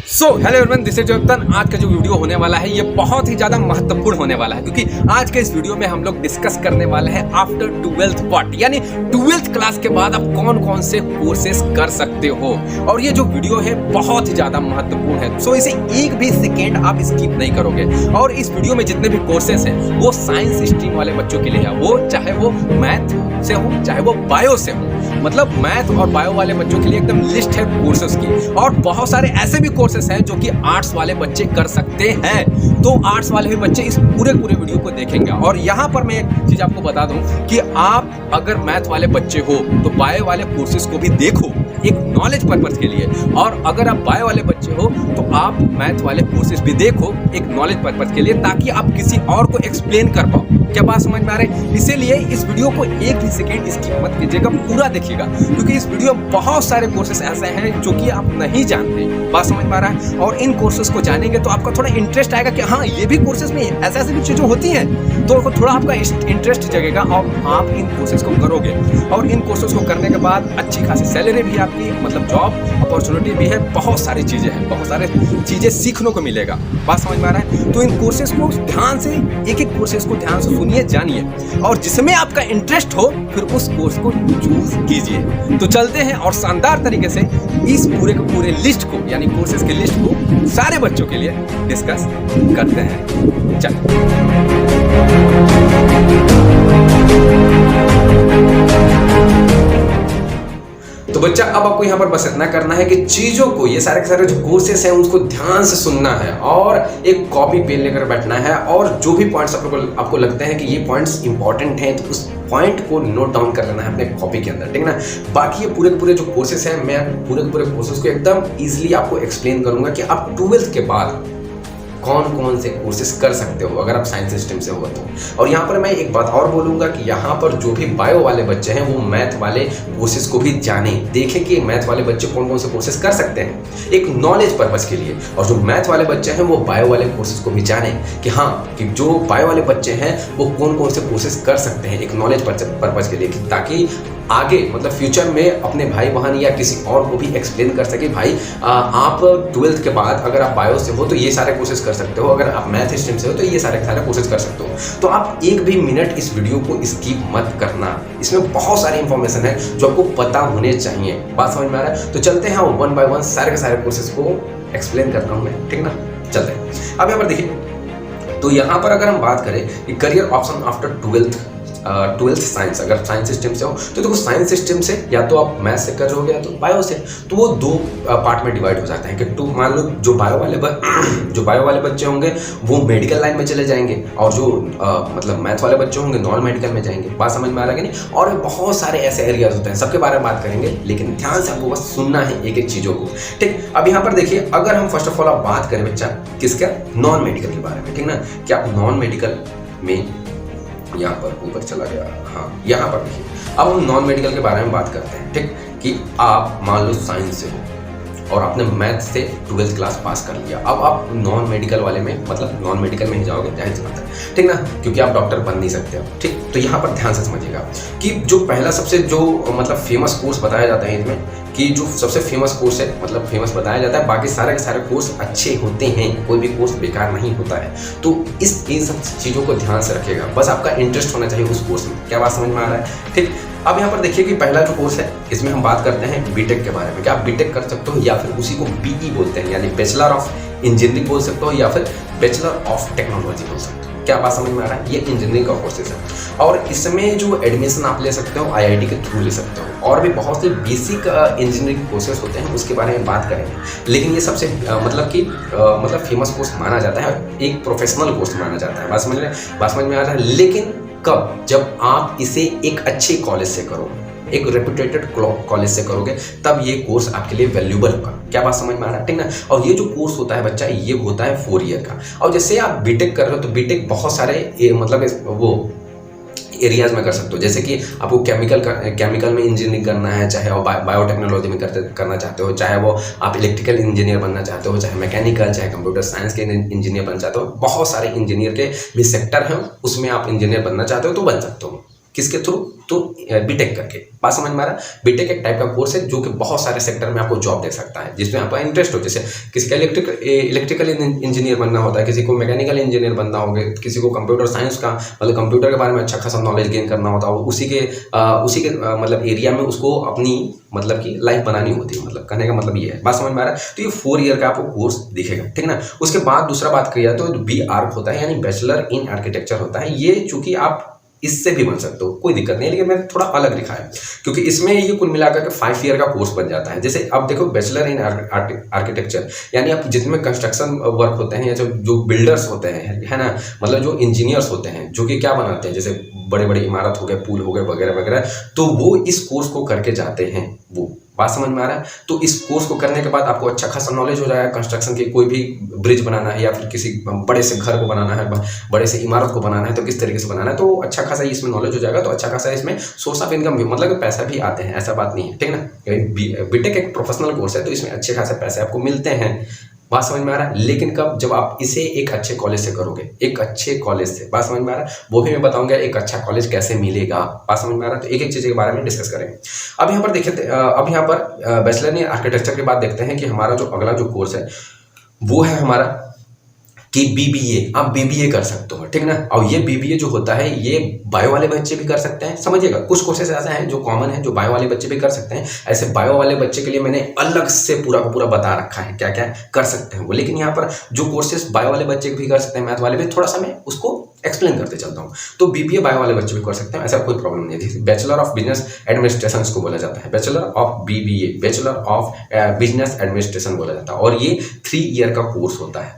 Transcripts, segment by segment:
Hello everyone, this is जोगतन। आज का जो वीडियो होने वाला है ये बहुत ही ज़्यादा महत्वपूर्ण होने वाला है, क्योंकि आज के इस वीडियो में हम लोग डिस्कस करने वाले हैं आफ्टर 12th व्हाट, यानी 12th क्लास के बाद आप कौन कौन से कोर्सेज कर सकते हो। और ये जो वीडियो है बहुत ही ज़्यादा महत्वपूर्ण है, सो इसे एक भी सेकेंड आप स्किप नहीं करोगे। और इस वीडियो में जितने भी कोर्सेज हैं वो साइंस स्ट्रीम वाले बच्चों के लिए है, वो चाहे वो मैथ से हो चाहे वो बायो से हो, मतलब मैथ और बायो वाले बच्चों के लिए एकदम लिस्ट है कोर्सेज की। और बहुत सारे ऐसे भी कोर्सेज हैं जो कि आर्ट्स वाले बच्चे कर सकते हैं, तो आर्ट्स वाले भी बच्चे इस पूरे वीडियो को देखेंगे। और यहाँ पर मैं एक चीज़ आपको बता दूं कि आप अगर मैथ वाले बच्चे हो तो बायो वाले कोर्सेज को भी देखो एक नॉलेज पर्पस के लिए, और अगर आप बायो वाले बच्चे हो तो आप मैथ वाले कोर्सेज भी देखो एक नॉलेज पर्पस के लिए, ताकि आप किसी और को एक्सप्लेन कर पाओ। क्या बात समझ में आ रही है? इसीलिए इस वीडियो को एक भी सेकेंड स्किप मत कीजिएगा, पूरा देखिएगा, क्योंकि इस वीडियो में बहुत सारे कोर्सेज ऐसे हैं जो कि आप नहीं जानते। बात समझ में आ रहा है? और इन कोर्सेज को जानेंगे तो आपका थोड़ा इंटरेस्ट आएगा कि हाँ, ये भी कोर्सेज में ऐसे ऐसे भी चीज़ें होती हैं, तो थोड़ा आपका इंटरेस्ट जगेगा और आप इन कोर्सेज को करोगे। और इन कोर्सेज को करने के बाद अच्छी खासी सैलरी भी आपकी, मतलब जॉब अपॉर्चुनिटी भी है, बहुत सारी चीज़ें हैं, बहुत सारे चीज़ें सीखने को मिलेगा। बात समझ में आ रहा है? तो इन कोर्सेज को ध्यान से, एक एक कोर्सेज को ध्यान से सुनिए, जानिए, और जिसमें आपका इंटरेस्ट हो फिर उस कोर्स को चूज कीजिए। तो चलते हैं और शानदार तरीके से इस पूरे के पूरे लिस्ट को, यानी कोर्सेज के लिस्ट को सारे बच्चों के लिए डिस्कस करते हैं। चलिए। तो बच्चा, अब आपको यहाँ पर बस इतना करना है कि चीज़ों को, ये सारे के सारे जो कोर्सेस हैं उसको ध्यान से सुनना है और एक कॉपी पेन लेकर बैठना है, और जो भी पॉइंट्स आपको लगते हैं कि ये पॉइंट्स इंपॉर्टेंट हैं तो उस पॉइंट को नोट डाउन कर लेना है अपने कॉपी के अंदर, ठीक है ना। बाकी ये पूरे के पूरे जो कोर्सेस हैं, मैं पूरे के पूरे कोर्सेस को एकदम ईजिली आपको एक्सप्लेन करूँगा कि आप 12th के बाद कौन कौन से कोर्सेज कर सकते हो अगर आप साइंस सिस्टम से हो तो। और यहाँ पर मैं एक बात और बोलूँगा कि यहाँ पर जो भी बायो वाले बच्चे हैं वो मैथ वाले कोर्सेज को भी जाने, देखें कि मैथ वाले बच्चे कौन कौन से कोर्सेज कर सकते हैं एक नॉलेज पर्पस के लिए। और जो मैथ वाले बच्चे हैं वो बायो वाले कोर्सेज को भी जाने कि हाँ, कि जो बायो वाले बच्चे हैं वो कौन कौन से कोर्सेज कर सकते हैं एक नॉलेज पर्पस के लिए, ताकि आगे मतलब फ्यूचर में अपने भाई बहन या किसी और को भी एक्सप्लेन कर सके, भाई आप 12th के बाद अगर आप बायो से हो तो ये सारे कोर्सेज कर सकते हो, अगर आप मैथ स्ट्रीम से हो तो ये सारे कोर्सेज कर सकते हो। तो आप एक भी मिनट इस वीडियो को स्किप मत करना, इसमें बहुत सारी इंफॉर्मेशन है जो आपको पता होने चाहिए। बात समझ में आ रहा है? तो चलते हैं, वन बाय वन सारे के सारे कोर्सेज को एक्सप्लेन करता हूँ मैं, ठीक ना। चलते हैं। अब यहाँ पर देखिए, तो यहाँ पर अगर हम बात करें कि career option after 12th science, अगर साइंस सिस्टम से हो तो देखो, साइंस सिस्टम से या तो आप मैथ से कर रहे हो या तो बायो से, तो वो दो पार्ट में डिवाइड हो जाते हैं कि टू, मान लो जो बायो वाले बच्चे होंगे वो मेडिकल लाइन में चले जाएंगे, और जो मतलब मैथ वाले बच्चे होंगे नॉन मेडिकल में जाएंगे। बात समझ में आ रहा है कि नहीं? और बहुत सारे ऐसे एरियाज होते हैं, सबके बारे में बात करेंगे, लेकिन ध्यान से आपको बस सुनना है एक एक चीज़ों को, ठीक। अब यहाँ पर देखिए, अगर हम फर्स्ट ऑफ ऑल आप बात करें बच्चा किसका, नॉन मेडिकल के बारे में, ठीक ना, कि आप नॉन मेडिकल में, यहाँ पर ऊपर चला गया, हाँ यहाँ पर देखिए, अब हम नॉन मेडिकल के बारे में बात करते हैं, ठीक। कि आप मान लो साइंस से हो और आपने मैथ से 12th क्लास पास कर लिया, अब आप नॉन मेडिकल वाले में, मतलब नॉन मेडिकल में ही जाओगे, जाहिर सी बात है, ठीक ना, क्योंकि आप डॉक्टर बन नहीं सकते हो, ठीक। तो यहाँ पर ध्यान से समझिएगा कि जो पहला सबसे जो मतलब फेमस कोर्स बताया जाता है इसमें, कि जो सबसे फेमस कोर्स है, मतलब फेमस बताया जाता है, बाकी सारे के सारे कोर्स अच्छे होते हैं, कोई भी कोर्स बेकार नहीं होता है। तो इन सब चीज़ों को ध्यान से रखिएगा, बस आपका इंटरेस्ट होना चाहिए उस कोर्स में। क्या बात समझ में आ रहा है? ठीक। अब यहाँ पर देखिए कि पहला जो कोर्स है इसमें हम बात करते हैं बीटेक के बारे में, कि आप बीटेक कर सकते हो या फिर उसी को बीई बोलते हैं, यानी बैचलर ऑफ इंजीनियरिंग बोल सकते हो या फिर बैचलर ऑफ टेक्नोलॉजी बोल सकते हो। क्या बात समझ में आ रहा है? ये इंजीनियरिंग का कोर्सेज है, और इसमें जो एडमिशन आप ले सकते हो आईआईटी के थ्रू ले सकते हो, और भी बहुत से बेसिक इंजीनियरिंग कोर्सेज होते हैं, उसके बारे में बात करेंगे। लेकिन ये सबसे मतलब फेमस कोर्स माना जाता है, एक प्रोफेशनल कोर्स माना जाता है। बात समझ में आ रहा है? लेकिन कब? जब आप इसे एक अच्छे कॉलेज से करोगे, एक रेपुटेटेड कॉलेज से करोगे, तब ये कोर्स आपके लिए वैल्यूबल होगा। क्या बात समझ में आ रहा है? ठीक ना। और ये जो कोर्स होता है बच्चा, ये होता है 4 ईयर का। और जैसे आप बीटेक कर रहे हो तो बीटेक बहुत सारे मतलब वो एरियाज में कर सकते हो, जैसे कि आपको केमिकल में इंजीनियरिंग करना है, चाहे वो बायोटेक्नोलॉजी में करना चाहते हो, चाहे वो आप इलेक्ट्रिकल इंजीनियर बनना चाहते हो, चाहे मैकेनिकल, चाहे कंप्यूटर साइंस के इंजीनियर बनना चाहते हो, बहुत सारे इंजीनियर के भी सेक्टर हैं, उसमें आप इंजीनियर बनना चाहते हो तो बन सकते हो। किसके थ्रू? तो बीटेक करके। बात समझ में आ रहा है? बीटेक एक टाइप का कोर्स है जो कि बहुत सारे सेक्टर में आपको जॉब दे सकता है, जिसमें आपका इंटरेस्ट हो। जैसे किसी का इलेक्ट्रिकल इंजीनियर बनना होता है, किसी को मैकेनिकल इंजीनियर बनना होगा, किसी को कंप्यूटर साइंस का मतलब कंप्यूटर के बारे में अच्छा खासा नॉलेज गेन करना होता है, उसी के मतलब एरिया में उसको अपनी मतलब कि लाइफ बनानी होती है। मतलब कहने का मतलब ये है। बात समझ में आ रहा है? तो ये 4 ईयर का आपको कोर्स दिखेगा, ठीक है ना। उसके बाद दूसरा बात किया तो बी आर्क होता है, यानी बैचलर इन आर्किटेक्चर होता है। ये चूंकि आप इससे भी बन सकते हो, कोई दिक्कत नहीं है, लेकिन मैंने थोड़ा अलग लिखा है क्योंकि इसमें ये कुल मिलाकर के 5 ईयर का कोर्स बन जाता है। जैसे अब देखो बैचलर इन आर्किटेक्चर, यानी आप जितने कंस्ट्रक्शन वर्क होते हैं या जो बिल्डर्स होते हैं, है ना, मतलब जो इंजीनियर्स होते हैं जो कि क्या बनाते हैं, जैसे बड़े बड़े इमारत हो गए, पुल हो गए वगैरह वगैरह, तो वो इस कोर्स को करके जाते हैं। वो बात समझ में आ रहा है? तो इस कोर्स को करने के बाद आपको अच्छा खासा नॉलेज हो जाएगा कंस्ट्रक्शन की। कोई भी ब्रिज बनाना है या फिर किसी बड़े से घर को बनाना है, बड़े से इमारत को बनाना है, तो किस तरीके से बनाना है, तो अच्छा खासा इसमें नॉलेज हो जाएगा। तो अच्छा खासा इसमें सोर्स ऑफ इनकम भी, मतलब पैसा भी आते हैं, ऐसा बात नहीं है, ठीक ना। बीटेक एक प्रोफेशनल कोर्स है, तो इसमें अच्छे खासे पैसे आपको मिलते हैं। बात समझ में आ रहा है? लेकिन कब? जब आप इसे एक अच्छे कॉलेज से करोगे, एक अच्छे कॉलेज से। बात समझ में आ रहा है? वो भी मैं बताऊंगा एक अच्छा कॉलेज कैसे मिलेगा। बात समझ में आ रहा है? तो एक एक चीज़ के बारे में डिस्कस करेंगे। अब यहाँ पर देखिए, अब यहाँ पर बैचलर इन आर्किटेक्चर के बाद देखते हैं कि हमारा जो अगला जो कोर्स है वो है हमारा कि बीबीए। आप बीबीए कर सकते हो, ठीक ना। और ये बीबीए जो होता है ये बायो वाले बच्चे भी कर सकते हैं। समझिएगा, कुछ कोर्सेज ऐसे हैं जो कॉमन है, जो बायो वाले बच्चे भी कर सकते हैं। ऐसे बायो वाले बच्चे के लिए मैंने अलग से पूरा का पूरा बता रखा है क्या क्या कर सकते हैं वो। लेकिन यहाँ पर जो कोर्सेज बायो वाले बच्चे भी कर सकते हैं, मैथ वाले भी, थोड़ा सा मैं उसको एक्सप्लेन करते चलता हूँ। तो बीबीए बायो वाले बच्चे भी कर सकते हैं, ऐसा कोई प्रॉब्लम नहीं है। बैचलर ऑफ बिजनेस एडमिनिस्ट्रेशन को बोला जाता है, bachelor of BBA, bachelor of business administration बोला जाता है। और ये 3 ईयर का कोर्स होता है।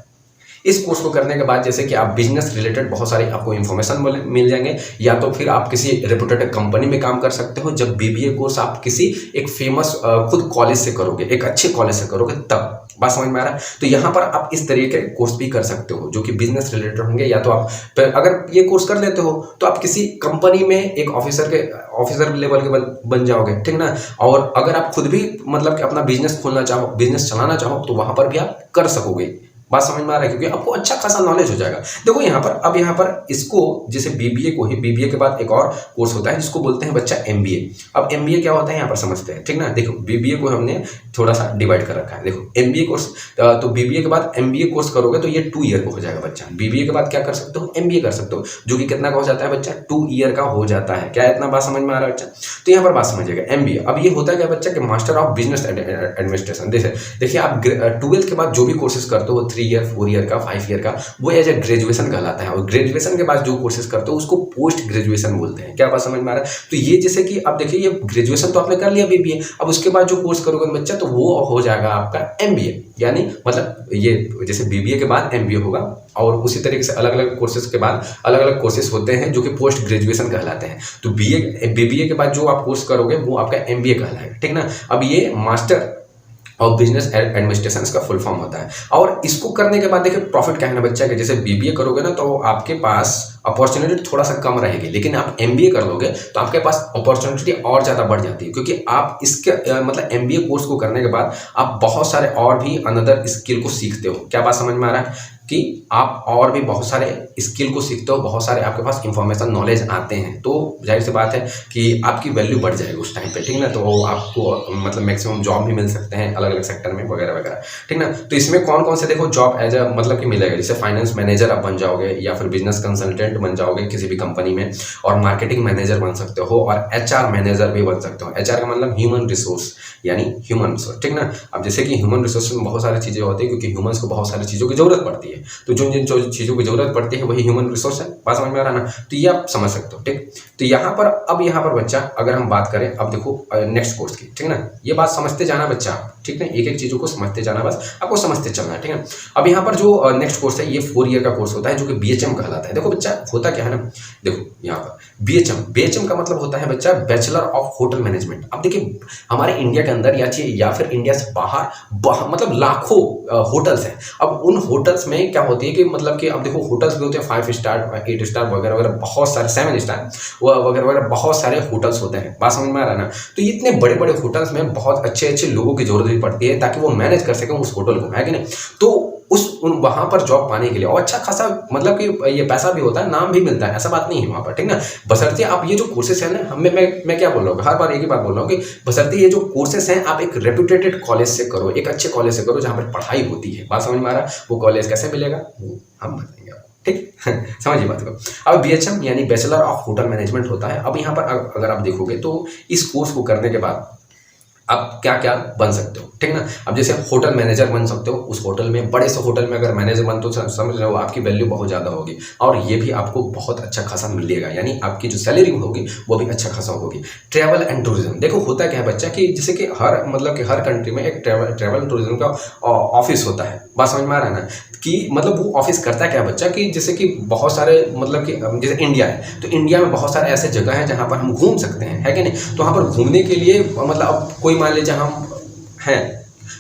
इस कोर्स को करने के बाद जैसे कि आप बिजनेस रिलेटेड बहुत सारी आपको इन्फॉर्मेशन मिल जाएंगे, या तो फिर आप किसी रेपुटेड कंपनी में काम कर सकते हो। जब बीबीए कोर्स आप किसी एक फेमस खुद कॉलेज से करोगे, एक अच्छे कॉलेज से करोगे, तब। बात समझ में आ रहा है? तो यहाँ पर आप इस तरीके के कोर्स भी कर सकते हो जो कि बिजनेस रिलेटेड होंगे। या तो आप अगर ये कोर्स कर लेते हो तो आप किसी कंपनी में एक ऑफिसर लेवल के बन जाओगे, ठीक ना। और अगर आप खुद भी मतलब कि अपना बिजनेस खोलना चाहो, बिजनेस चलाना चाहो, तो वहां पर भी आप कर सकोगे। बात समझ में आ रहा है? क्योंकि आपको अच्छा खासा नॉलेज हो जाएगा। देखो यहाँ पर इसको जैसे बीबीए को ही, बीबीए के बाद एक और कोर्स होता है जिसको बोलते हैं बच्चा एमबीए। अब एमबीए क्या होता है यहाँ पर समझते हैं, ठीक ना। देखो बीबीए को हमने थोड़ा सा डिवाइड कर रखा है। देखो एमबीए कोर्स, तो बीबीए के बाद एमबीए कोर्स करोगे तो ये 2 ईयर का हो जाएगा बच्चा। बीबीए के बाद क्या कर सकते हो? एमबीए कर सकते हो, जो कि कितना का हो जाता है बच्चा? 2 ईयर का हो जाता है। क्या इतना बात समझ में आ रहा है बच्चा? तो यहाँ पर बात समझिएगा, एमबीए। अब ये होता है क्या बच्चा कि मास्टर ऑफ बिजनेस एडमिनिस्ट्रेशन। देखिए आप 12th के बाद जो भी कोर्सेज करते हो, 3 ईयर, 4 ईयर का, 5 ईयर का, वो एज ए ग्रेजुएशन कहलाता है। और ग्रेजुएशन के बाद जो कोर्सेज करते हो उसको पोस्ट ग्रेजुएशन बोलते हैं। क्या बात समझ में आ रहा है? तो ये जैसे कि अब देखिए, ये ग्रेजुएशन तो आपने कर लिया बीबीए, अब उसके बाद जो कोर्स करोगे बच्चा तो वो हो जाएगा आपका एमबीए। यानी मतलब ये जैसे बीबीए के बाद एमबीए होगा, और उसी तरीके से अलग अलग कोर्सेज के बाद अलग अलग कोर्सेज होते हैं जो कि पोस्ट ग्रेजुएशन कहलाते हैं। तो बीबीए के बाद जो आप कोर्स करोगे वो आपका एमबीए कहलाएगा, ठीक ना। अब ये मास्टर और बिजनेस एडमिनिस्ट्रेशन का फुल फॉर्म होता है। और इसको करने के बाद देखिए प्रॉफिट क्या है ना बच्चा, कि जैसे बीबीए करोगे ना तो आपके पास अपॉर्चुनिटी थोड़ा सा कम रहेगी, लेकिन आप एमबीए कर लोगे तो आपके पास अपॉर्चुनिटी और ज़्यादा बढ़ जाती है। क्योंकि आप इसके मतलब एमबीए कोर्स को करने के बाद आप बहुत सारे और भी अनदर स्किल को सीखते हो। क्या बात समझ में आ रहा है? कि आप और भी बहुत सारे स्किल को सीखते हो, बहुत सारे आपके पास इंफॉर्मेशन नॉलेज आते हैं। तो जाहिर सी बात है कि आपकी वैल्यू बढ़ जाएगी उस टाइम पे, ठीक ना। तो आपको मतलब मैक्सिमम जॉब भी मिल सकते हैं अलग अलग सेक्टर में वगैरह वगैरह, ठीक ना। तो इसमें कौन कौन से देखो जॉब एज अ मतलब कि मिलेगा, जैसे फाइनेंस मैनेजर आप बन जाओगे, या फिर बिजनेस कंसल्टेंट बन जाओगे किसी भी कंपनी में, और मार्केटिंग मैनेजर बन सकते हो, और एचआर मैनेजर भी बन सकते हो। एचआर का मतलब ह्यूमन रिसोर्स, यानी ह्यूमन रिसोर्स, ठीक ना। अब जैसे कि ह्यूमन रिसोर्स में बहुत सारी चीज़ें होती है, क्योंकि ह्यूमन्स को बहुत सारी चीज़ों की जरूरत पड़ती है। तो जिन जिन चीज़ों की जरूरत पड़ती है वही ह्यूमन रिसोर्स है। बात समझ में आ रहा है ना? तो ये आप समझ सकते हो, ठीक। तो यहाँ पर बच्चा अगर हम बात करें, अब देखो नेक्स्ट कोर्स की, ठीक ना। ये बात समझते जाना बच्चा, ठीक है, एक एक चीज़ों को समझते जाना, बस आपको समझते चलना है, ठीक है। अब यहाँ पर जो नेक्स्ट कोर्स है ये 4 ईयर का कोर्स होता है जो कि बीएचएम कहलाता है। देखो बच्चा होता क्या है ना, देखो यहाँ पर बीएचएम का मतलब होता है बच्चा बैचलर ऑफ होटल मैनेजमेंट। अब देखिए हमारे इंडिया के अंदर या फिर इंडिया से बाहर मतलब लाखों होटल्स हैं। अब उन होटल्स में क्या होती है कि मतलब कि अब देखो होटल्स भी होते हैं 5 स्टार 8 स्टार वगैरह वगैरह, बहुत सारे 7 स्टार वगैरह वगैरह, बहुत सारे होटल्स होते हैं। बात समझ में आ रहा है ना? तो इतने बड़े बड़े होटल्स में बहुत अच्छे अच्छे लोगों की जरूरत भी पड़ती है ताकि वो मैनेज कर सकें उस होटल को, है कि नहीं। तो वहाँ पर जॉब पाने के लिए, और अच्छा खासा मतलब कि ये पैसा भी होता है, नाम भी मिलता है, ऐसा बात नहीं है वहाँ पर, ठीक ना। बशर्ते आप ये जो कोर्सेस है ना, मैं क्या बोल रहा हूँ, हर बार एक ही बात बोल रहा हूँ कि बशर्ते ये जो कोर्सेस हैं आप एक रेप्यूटेटेड कॉलेज से करो, एक अच्छे कॉलेज से करो जहाँ पर पढ़ाई होती है। बात समझ में आ रहा है? वो कॉलेज कैसे मिलेगा वो हम बताएंगे आपको, ठीक समझिए बात को। अब BHM यानी बैचलर ऑफ होटल मैनेजमेंट होता है। अब यहाँ पर अगर आप देखोगे तो इस कोर्स को करने के बाद आप क्या क्या बन सकते हो, ठीक ना। अब जैसे होटल मैनेजर बन सकते हो, उस होटल में, बड़े से होटल में अगर मैनेजर बन तो समझ रहे हो आपकी वैल्यू बहुत ज़्यादा होगी, और ये भी आपको बहुत अच्छा खासा मिलेगा, यानी आपकी जो सैलरी होगी वो भी अच्छा खासा होगी। ट्रैवल एंड टूरिज्म, देखो होता क्या है बच्चा कि जैसे कि हर कंट्री में एक ट्रैवल एंड टूरिज्म का ऑफिस होता है। बात समझ में आ रहा है ना, कि मतलब वो ऑफिस करता है क्या बच्चा कि जैसे कि बहुत सारे मतलब कि जैसे इंडिया है तो इंडिया में बहुत सारे ऐसे जगह हैं जहाँ पर हम घूम सकते हैं, है कि नहीं। तो वहाँ पर घूमने के लिए मतलब अब कोई मान लीजिए हम हैं,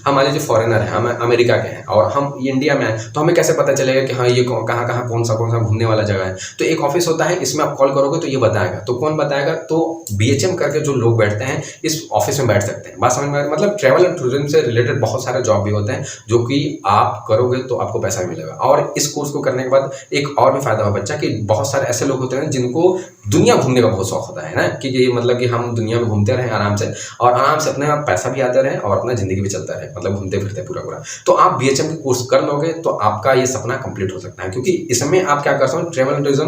हम मान लीजिए फॉरेनर हैं, हम अमेरिका के हैं और हम इंडिया में हैं, तो हमें कैसे पता चलेगा कि हाँ ये कहाँ कहाँ कौन सा घूमने वाला जगह है। तो एक ऑफिस होता है, इसमें आप कॉल करोगे तो ये बताएगा। तो कौन बताएगा? तो BHM करके जो लोग बैठते हैं इस ऑफिस में बैठ सकते हैं। बात समझ में आ रही है? मतलब ट्रैवल एंड टूरिज्म से रिलेटेड बहुत सारे जॉब भी होते हैं जो कि आप करोगे तो आपको पैसा मिलेगा। और इस कोर्स को करने के बाद एक और भी फायदा हो बच्चा कि बहुत सारे ऐसे लोग होते हैं जिनको दुनिया घूमने का बहुत शौक होता है ना, कि मतलब कि हम दुनिया में घूमते रहें आराम से, और आराम से अपने पैसा भी आते रहे और अपना जिंदगी भी चलता रहे, मतलब घूमते फिरते पूरा। तो आप BHM के कोर्स कर लोगे तो आपका ये सपना कंप्लीट हो सकता है, क्योंकि इसमें आप क्या कर सकते हो, ट्रैवल एंड टूरिज्म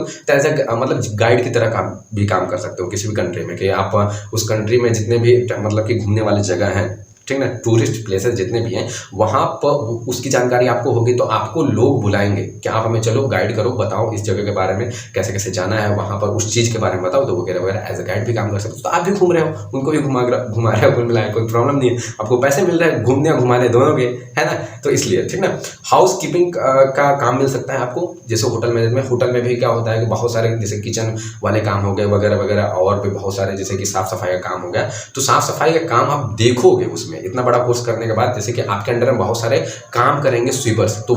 मतलब गाइड की तरह काम कर सकते हो किसी भी कंट्री में, कि आप उस कंट्री में जितने भी मतलब कि घूमने वाली जगह हैं, ठीक ना, टूरिस्ट प्लेसेस जितने भी हैं वहाँ पर उसकी जानकारी आपको होगी, तो आपको लोग बुलाएंगे कि आप हमें चलो गाइड करो, बताओ इस जगह के बारे में कैसे कैसे जाना है, वहाँ पर उस चीज़ के बारे में बताओ, तो वगैरह वगैरह एज ए गाइड भी काम कर सकते हो। तो आप भी घूम रहे हो, उनको भी घुमा रहे हो, कुल मिलाए कोई प्रॉब्लम नहीं है, आपको पैसे मिल रहे हैं घूमने घुमाने दोनों के, है ना। तो इसलिए ठीक ना, हाउस कीपिंग का काम मिल सकता है आपको, जैसे होटल मैनेजमेंट। होटल में भी क्या होता है कि बहुत सारे जैसे किचन वाले काम हो गए वगैरह वगैरह, और भी बहुत सारे जैसे कि साफ सफाई का काम हो गया। तो साफ सफाई का काम आप देखोगे उसमें, इतना बड़ा कोर्स करने के बाद, जैसे कि आपके अंडर में बहुत सारे काम करेंगे स्वीपर्स, तो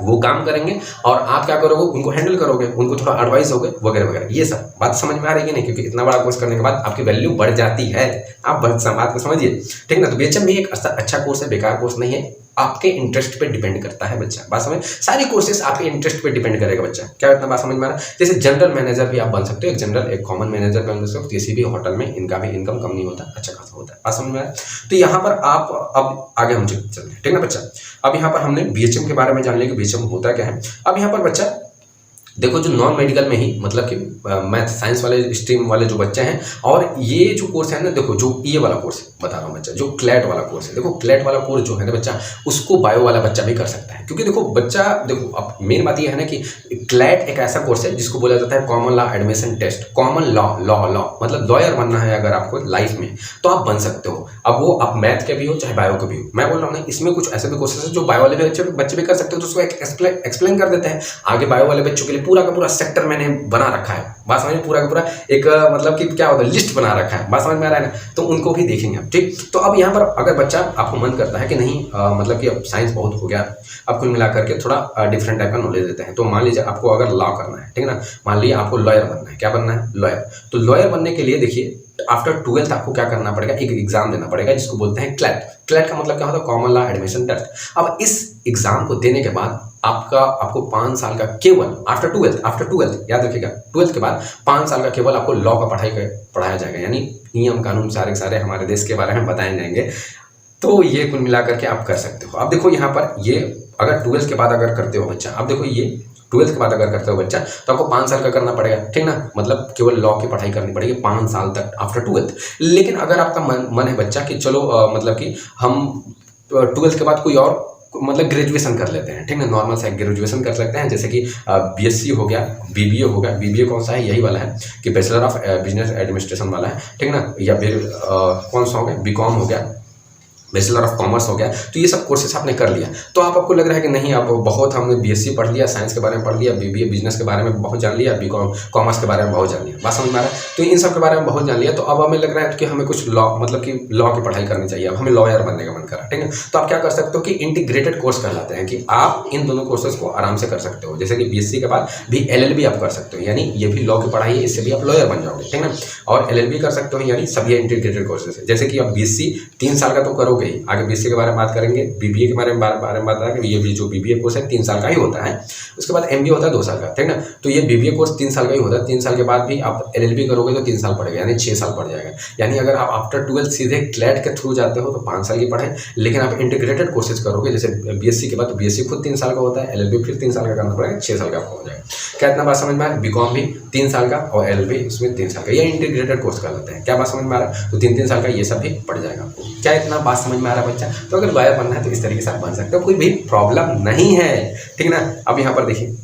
वो काम करेंगे और आप क्या करोगे, उनको हैंडल करोगे, उनको थोड़ा एडवाइस होगे वगैरह वगैरह। ये सब बात समझ में आ रही है नहीं, क्योंकि इतना बड़ा कोर्स करने के बाद आपकी वैल्यू बढ़ जाती है। आप बात को समझिए, ठीक ना। तो BHM भी एक अच्छा कोर्स है, बेकार कोर्स नहीं है, आपके इंटरेस्ट पे डिपेंड करता है बच्चा। बात समझ, सारी कोर्सेस आपके इंटरेस्ट पे डिपेंड करेगा बच्चा। क्या इतना बात समझ में आ रहा है? जैसे जनरल मैनेजर भी आप बन सकते हो, एक कॉमन मैनेजर बन सकते हो किसी भी होटल में, इनका भी इनकम कम नहीं होता, अच्छा खासा होता है। बात समझ में आ रहा है? तो यहाँ पर आप अब आगे हम चलते हैं, ठीक ना बच्चा। अब यहाँ पर हमने BHM के बारे में जान लिया कि BHM होता क्या है। अब यहाँ पर बच्चा देखो, जो नॉन मेडिकल में ही मतलब कि मैथ साइंस वाले स्ट्रीम वाले जो बच्चे हैं, और ये जो कोर्स है ना, देखो जो ये वाला कोर्स बता रहा हूँ बच्चा, जो क्लैट वाला कोर्स है, देखो क्लैट वाला कोर्स जो है ना बच्चा, उसको बायो वाला बच्चा भी कर सकता है। क्योंकि देखो बच्चा, देखो अब मेन बात ये है ना कि क्लैट एक ऐसा कोर्स है जिसको बोला जाता है common law admission test. Common law मतलब लॉयर बनना है अगर आपको लाइफ में, तो आप बन सकते हो। अब वो आप मैथ के भी हो चाहे बायो के भी हो। मैं बोल रहा हूँ ना, इसमें कुछ ऐसे भी कोर्सेज है जो बायो वाले बच्चे भी कर सकते हो, तो उसको एक्सप्लेन कर देते हैं आगे। बायो वाले बच्चों के लिए पूरा का पूरा सेक्टर मैंने बना रखा है। बात समझ में, पूरा का पूरा एक मतलब कि क्या होता है, लिस्ट बना रखा है। बात समझ में आ रहा है ना, तो उनको भी देखेंगे आप, ठीक। तो अब यहाँ पर अगर बच्चा आपको मन करता है कि नहीं मतलब कि अब साइंस बहुत हो गया, अब कुल मिला करके थोड़ा डिफरेंट टाइप का नॉलेज देते हैं, तो मान लीजिए आपको अगर लॉ करना है, ठीक है ना, मान लीजिए आपको लॉयर बनना है। क्या बनना है? लॉयर। तो लॉयर बनने के लिए देखिए, आफ्टर 12th आपको क्या करना पड़ेगा, एक एग्जाम देना पड़ेगा जिसको बोलते हैं क्लैट। क्लैट का मतलब क्या होता है? Common law admission test. अब इस एग्जाम को देने के बाद आपको 5 साल का केवल आफ्टर ट्वेल्थ याद रखिएगा, 12th के बाद 5 साल का केवल आपको लॉ का पढ़ाया जाएगा, यानी नियम कानून सारे के सारे हमारे देश के बारे में बताए जाएंगे। तो ये कुल मिलाकर के आप कर सकते हो। अब देखो यहाँ पर ये अगर 12th के बाद अगर करते हो बच्चा, अब देखो ये 12th के बाद अगर करते हो बच्चा, तो आपको 5 साल का करना पड़ेगा, ठीक ना, मतलब केवल लॉ की पढ़ाई करनी पड़ेगी 5 साल तक आफ्टर 12th। लेकिन अगर आपका मन है बच्चा कि चलो मतलब कि हम 12th के बाद कोई और मतलब ग्रेजुएशन कर लेते हैं, ठीक है, नॉर्मल सा ग्रेजुएशन कर सकते हैं, जैसे कि BSc हो गया, BBA हो गया। BBA कौन सा है? यही वाला है कि बैचलर ऑफ बिजनेस एडमिनिस्ट्रेशन वाला है, ठीक है ना, या फिर कौन सा हो गया, BCom हो गया, बैचलर ऑफ कॉमर्स हो गया। तो ये सब कोर्सेस आपने कर लिया, तो आपको लग रहा है कि नहीं अब बहुत हमने BSc पढ़ लिया, साइंस के बारे में पढ़ लिया, BBA बिजनेस के बारे में बहुत जान लिया, BCom कॉमर्स के बारे में बहुत जान लिया। बात समझ में आ रहा है? तो इन सब के बारे में बहुत जान लिया, तो अब हमें लग रहा है कि हमें कुछ लॉ मतलब कि लॉ की पढ़ाई करनी चाहिए, अब हमें लॉयर बनने का मन कर रहा है, ठीक है। तो आप क्या कर सकते हो कि इंटीग्रेटेड कोर्स कहलाते हैं, कि आप इन दोनों कोर्सेज को आराम से कर सकते हो। जैसे कि BSc के बाद भी LLB आप कर सकते हो, यानी ये भी लॉ की पढ़ाई है, इससे भी आप लॉयर बन जाओगे, ठीक है ना। और LLB कर सकते हो, यानी सभी इंटीग्रेटेड कोर्सेज है। जैसे कि आप BSc 3 साल का तो करोगे हो गई। आगे बीएससी के बारे में बात करेंगे, बीबीए के बारे में बात करेंगे। ये भी जो बीबीए कोर्स है 3 साल का ही होता है। उसके बाद एमबीए होता है 2 साल का, ठीक ना। तो ये बीबीए कोर्स 3 साल का ही होता है। 3 साल के बाद भी आप एलएलबी करोगे तो 3 साल पड़ेगा, यानी 6 साल पड़ जाएगा। यानी अगर आप आफ्टर 12 सीधे क्लैट के थ्रू जाते हो तो 5 साल की पढ़ाई, लेकिन आप इंटीग्रेटेड कोर्सेज करोगे जैसे बीएससी के बाद, तो बीएससी खुद 3 साल का होता है, एलएलबी फिर 3 साल का करना पड़ेगा, 6 साल का आपको हो जाएगा। क्या इतना बात समझ में आ रहा है? बीकॉम भी 3 साल का और एलएलबी इसमें 3 साल का, ये इंटीग्रेटेड कोर्स कर लेते हैं। क्या बात समझ में आ रहा है? तो 3-3 साल का ये सब भी पड़ जाएगा आपको। क्या इतना बात समझ में आ रहा है बच्चा? तो अगर लॉयर बनना है तो इस तरीके से आप बन सकते हो, कोई भी प्रॉब्लम नहीं है, ठीक ना। अब यहाँ पर देखिए,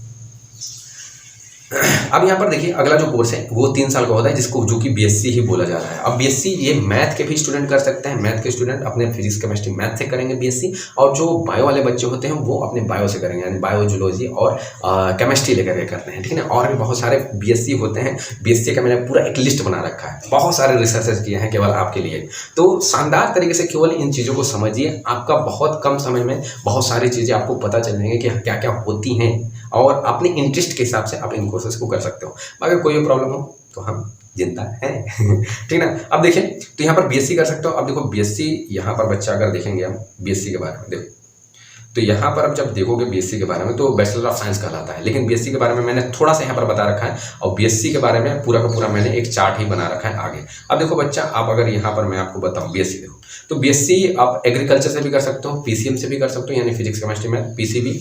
अब यहाँ पर देखिए अगला जो कोर्स है वो 3 साल का होता है, जिसको जो कि बीएससी ही बोला जा रहा है। अब बीएससी ये मैथ के भी स्टूडेंट कर सकते हैं, मैथ के स्टूडेंट अपने फिजिक्स केमिस्ट्री मैथ से करेंगे बीएससी, और जो बायो वाले बच्चे होते हैं वो अपने बायो से करेंगे, यानी बायो जूलॉजी और केमिस्ट्री लेकर के करते हैं, ठीक है। और भी बहुत सारे बीएससी होते हैं। बीएससी का मैंने पूरा एक लिस्ट बना रखा है, बहुत सारे रिसर्चेस किए हैं केवल आपके लिए। तो शानदार तरीके से केवल इन चीज़ों को समझिए, आपका बहुत कम समय में बहुत सारी चीज़ें आपको पता चल जाएंगी कि क्या क्या होती हैं, और अपने इंटरेस्ट के हिसाब से आप इन कोर्सेज को कर सकते हो। अगर कोई भी प्रॉब्लम हो तो हम जिंदा हैं ठीक ना। अब देखें तो यहाँ पर बीएससी कर सकते हो। अब देखो बीएससी, यहाँ पर बच्चा अगर देखेंगे हम बीएससी के बारे में, देखो तो यहाँ पर अब जब देखोगे बीएससी के बारे में तो बैचलर ऑफ साइंस कहलाता है, लेकिन बीएससी के बारे में मैंने थोड़ा सा यहाँ पर बता रखा है, और बीएससी के बारे में पूरा का पूरा मैंने एक चार्ट ही बना रखा है आगे। अब देखो बच्चा, आप अगर यहाँ पर मैं आपको बताऊँ बीएससी, देखो तो बीएससी आप एग्रीकल्चर से भी कर सकते हो, पीसीएम से भी कर सकते हो, यानी physics chemistry math, PCB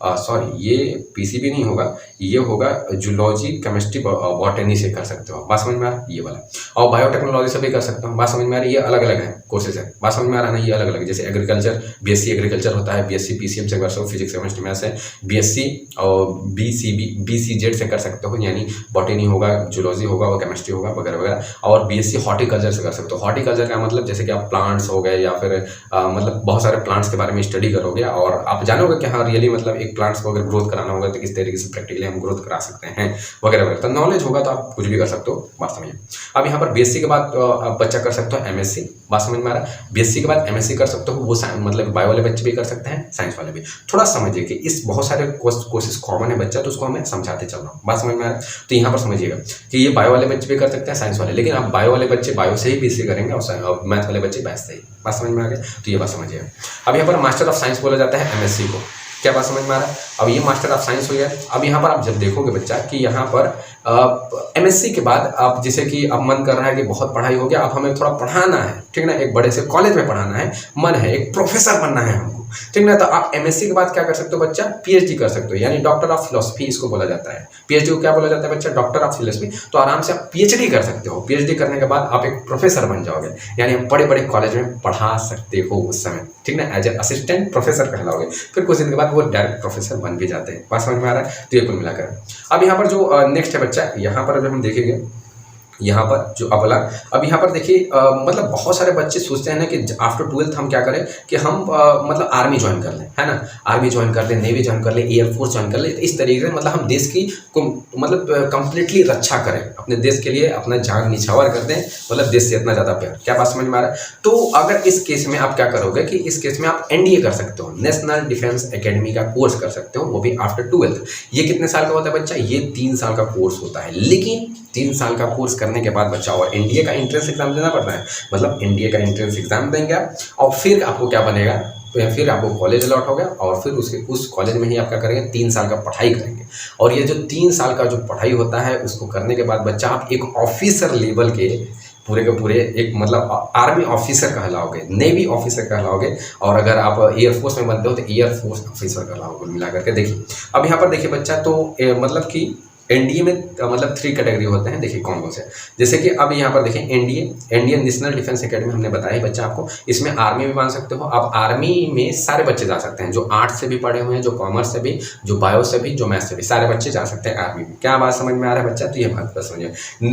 sorry ये पीसीबी नहीं होगा, ये होगा जूलॉजी केमिस्ट्री बॉटनी से कर सकते हो। बात समझ में आ रहा है? ये वाला। और बायोटेक्नोलॉजी से भी कर सकते हो। बात समझ में आ रही है? ये अलग अलग है कोर्सेज है। बात समझ में आ रहा है ना? ये अलग अलग, जैसे एग्रीकल्चर, बीएससी एग्रीकल्चर होता है, बीएससी पीसीएम से कर सकते हो, फिजिक्स केमिस्ट्री मैथ से, बीएससी और बीसीजेड से कर सकते हो, यानी बॉटनी होगा, जूलॉजी होगा और केमिस्ट्री होगा वगैरह वगैरह। और बीएससी हॉर्टिकल्चर से कर सकते हो। हॉर्टिकल्चर का मतलब जैसे कि आप प्लांट्स हो गए, या फिर मतलब बहुत सारे प्लांट्स के बारे में स्टडी करोगे, और आप जानोगे कि हाँ रियली मतलब एक प्लांट्स को अगर ग्रोथ कराना होगा तो किस तरीके से प्रैक्टिकली हम ग्रोथ करा सकते हैं वगैरह वगैरह। तो नॉलेज होगा तो आप कुछ भी कर सकते हो। बात समझिए। अब यहाँ पर बीएससी के बाद बच्चा कर सकते हो एमएससी। बात समझ में आ रहा है? बीएससी के बाद एमएससी कर सकते हो, वो मतलब बायो वाले बच्चे भी कर सकते हैं, साइंस वाले भी। थोड़ा समझिए कि इस बहुत सारे कोर्सेज कॉमन है बच्चा, तो उसको मैं समझाते चल रहा हूँ। बात समझ में आ रहा है? तो यहाँ पर समझिएगा कि ये बायो वाले बच्चे भी कर सकते हैं, साइंस वाले, लेकिन आप बायो वाले बच्चे बायो से ही बीएससी करेंगे और मैथ वाले बच्चे मैथ से ही। बात समझ में आ गया? तो ये बात समझिएगा। अब यहाँ पर मास्टर ऑफ साइंस बोला जाता है एमएससी को। क्या बात समझ में आ रहा है? अब ये मास्टर ऑफ साइंस हो गया। अब यहाँ पर आप जब देखोगे बच्चा कि यहाँ पर एमएससी के बाद आप जैसे कि अब मन कर रहा है कि बहुत पढ़ाई हो गया, अब हमें थोड़ा पढ़ाना है, ठीक ना, एक बड़े से कॉलेज में पढ़ाना है, मन है एक प्रोफेसर बनना है हमको, ठीक ना। तो आप एमएससी के बाद क्या कर सकते हो बच्चा? पीएचडी कर सकते हो, यानी डॉक्टर ऑफ फिलोसफी इसको बोला जाता है। पीएचडी को क्या बोला जाता है बच्चा? Doctor of philosophy. तो आराम से आप पीएचडी कर सकते हो। पीएचडी करने के बाद आप एक प्रोफेसर बन जाओगे, यानी आप बड़े बड़े कॉलेज में पढ़ा सकते हो उस समय, ठीक ना, एज ए असिस्टेंट प्रोफेसर कहलाओगे। फिर कुछ दिन के बाद वो डायरेक्ट प्रोफेसर बन भी जाते हैं। बात समझ में आ रहा है? तो ये कुल मिलाकर अब यहाँ पर जो नेक्स्ट है बच्चा, यहाँ पर जब हम देखेंगे यहाँ पर जो अगला, अब यहाँ पर देखिए मतलब बहुत सारे बच्चे सोचते हैं ना कि आफ्टर 12th हम क्या करें कि हम मतलब आर्मी ज्वाइन कर लें, है ना, आर्मी ज्वाइन कर लें, नेवी ज्वाइन कर लें, एयरफोर्स ज्वाइन कर लें। तो इस तरीके से मतलब हम देश की मतलब कंप्लीटली रक्षा करें, अपने देश के लिए अपना जान निछावर कर दें, मतलब देश से इतना ज़्यादा प्यार। क्या बात समझ में आ रहा है? तो अगर इस केस में आप क्या करोगे कि इस केस में आप एनडीए कर सकते हो, नेशनल डिफेंस एकेडमी का कोर्स कर सकते हो, वो भी आफ्टर 12th। ये कितने साल का होता है बच्चा? ये 3 साल का कोर्स होता है, लेकिन 3 साल का कोर्स करने के बाद बच्चा और एनडीए का एंट्रेंस एग्जाम देना पड़ता है, मतलब एनडीए का एंट्रेंस एग्जाम देंगे आप, और फिर आपको क्या बनेगा, तो फिर आपको कॉलेज अलॉट हो गया, और फिर उस कॉलेज में ही आप क्या करेंगे, 3 साल का पढ़ाई करेंगे। और ये जो 3 साल का जो पढ़ाई होता है उसको करने के बाद बच्चा आप एक ऑफिसर लेवल के पूरे के पूरे एक मतलब आर्मी ऑफिसर कहलाओगे, नेवी ऑफिसर कहलाओगे, और अगर आप एयरफोर्स में बनते हो तो एयरफोर्स ऑफिसर कहलाओगे मिला करके। देखिए अब यहाँ पर देखिए बच्चा, तो मतलब कि एनडीए में मतलब 3 कैटेगरी होते हैं, देखिए कौन कौन से। जैसे कि अब यहाँ पर देखिए NDA, Indian national defence academy हमने बताया बच्चा आपको, इसमें आर्मी भी मान सकते हो। अब आर्मी में सारे बच्चे जा सकते हैं, जो आर्ट्स से भी पढ़े हुए हैं, जो कॉमर्स से भी, जो बायो से भी, जो मैथ से भी, सारे बच्चे जा सकते हैं आर्मी में। क्या बात समझ में आ रहा है बच्चा? तो ये बात समझिए।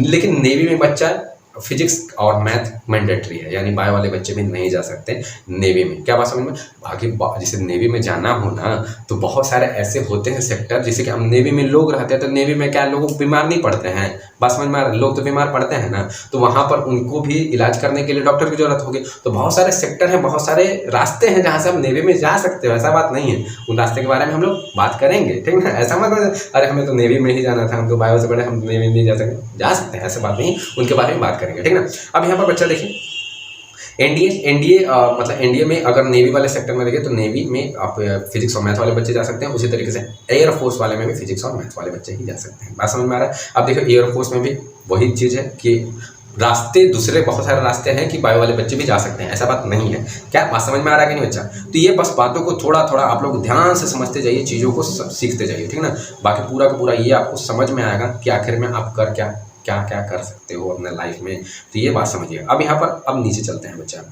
लेकिन नेवी में बच्चा फिजिक्स और मैथ मैंडेटरी है, यानी बायो वाले बच्चे भी नहीं जा सकते नेवी में। क्या बात समझ में? बाकी जैसे नेवी में जाना हो ना, तो बहुत सारे ऐसे होते हैं सेक्टर, जैसे कि हम नेवी में लोग रहते हैं, तो नेवी में क्या लोग बीमार नहीं पड़ते हैं? बात समझ में आ रहा है? लोग तो बीमार पड़ते हैं ना, तो वहाँ पर उनको भी इलाज करने के लिए डॉक्टर की जरूरत होगी। तो बहुत सारे सेक्टर हैं, बहुत सारे रास्ते हैं जहाँ से हम नेवी में जा सकते हो, ऐसा बात नहीं है। उन रास्ते के बारे में हम लोग बात करेंगे, ठीक ना। ऐसा मत अरे हमें तो नेवी में ही जाना था, हम तो बायो से पढ़े, हम नेवी में नहीं जा सकते हैं, ऐसा बात नहीं, उनके बारे में बात करेंगे, ठीक ना। अब यहाँ पर बच्चा देखिए एनडीए एनडीए मतलब एनडीए में अगर नेवी वाले सेक्टर में देखें तो नेवी में आप फिजिक्स और मैथ वाले बच्चे जा सकते हैं। उसी तरीके से एयरफोर्स वाले में भी फिजिक्स और मैथ वाले बच्चे ही जा सकते हैं। बात समझ में आ रहा है? अब देखो एयरफोर्स में भी वही चीज़ है कि रास्ते दूसरे बहुत सारे रास्ते हैं कि बायो वाले बच्चे भी जा सकते हैं, ऐसा बात नहीं है। क्या बात समझ में आ रहा है कि नहीं बच्चा? तो ये बस बातों को थोड़ा थोड़ा आप लोग ध्यान से समझते जाइए, चीज़ों को सीखते जाइए, ठीक ना। बाकी पूरा का पूरा ये आपको समझ में आएगा कि आखिर में आप कर क्या क्या क्या कर सकते हो अपने लाइफ में। तो ये बात समझिए। अब यहाँ पर अब नीचे चलते हैं बच्चा।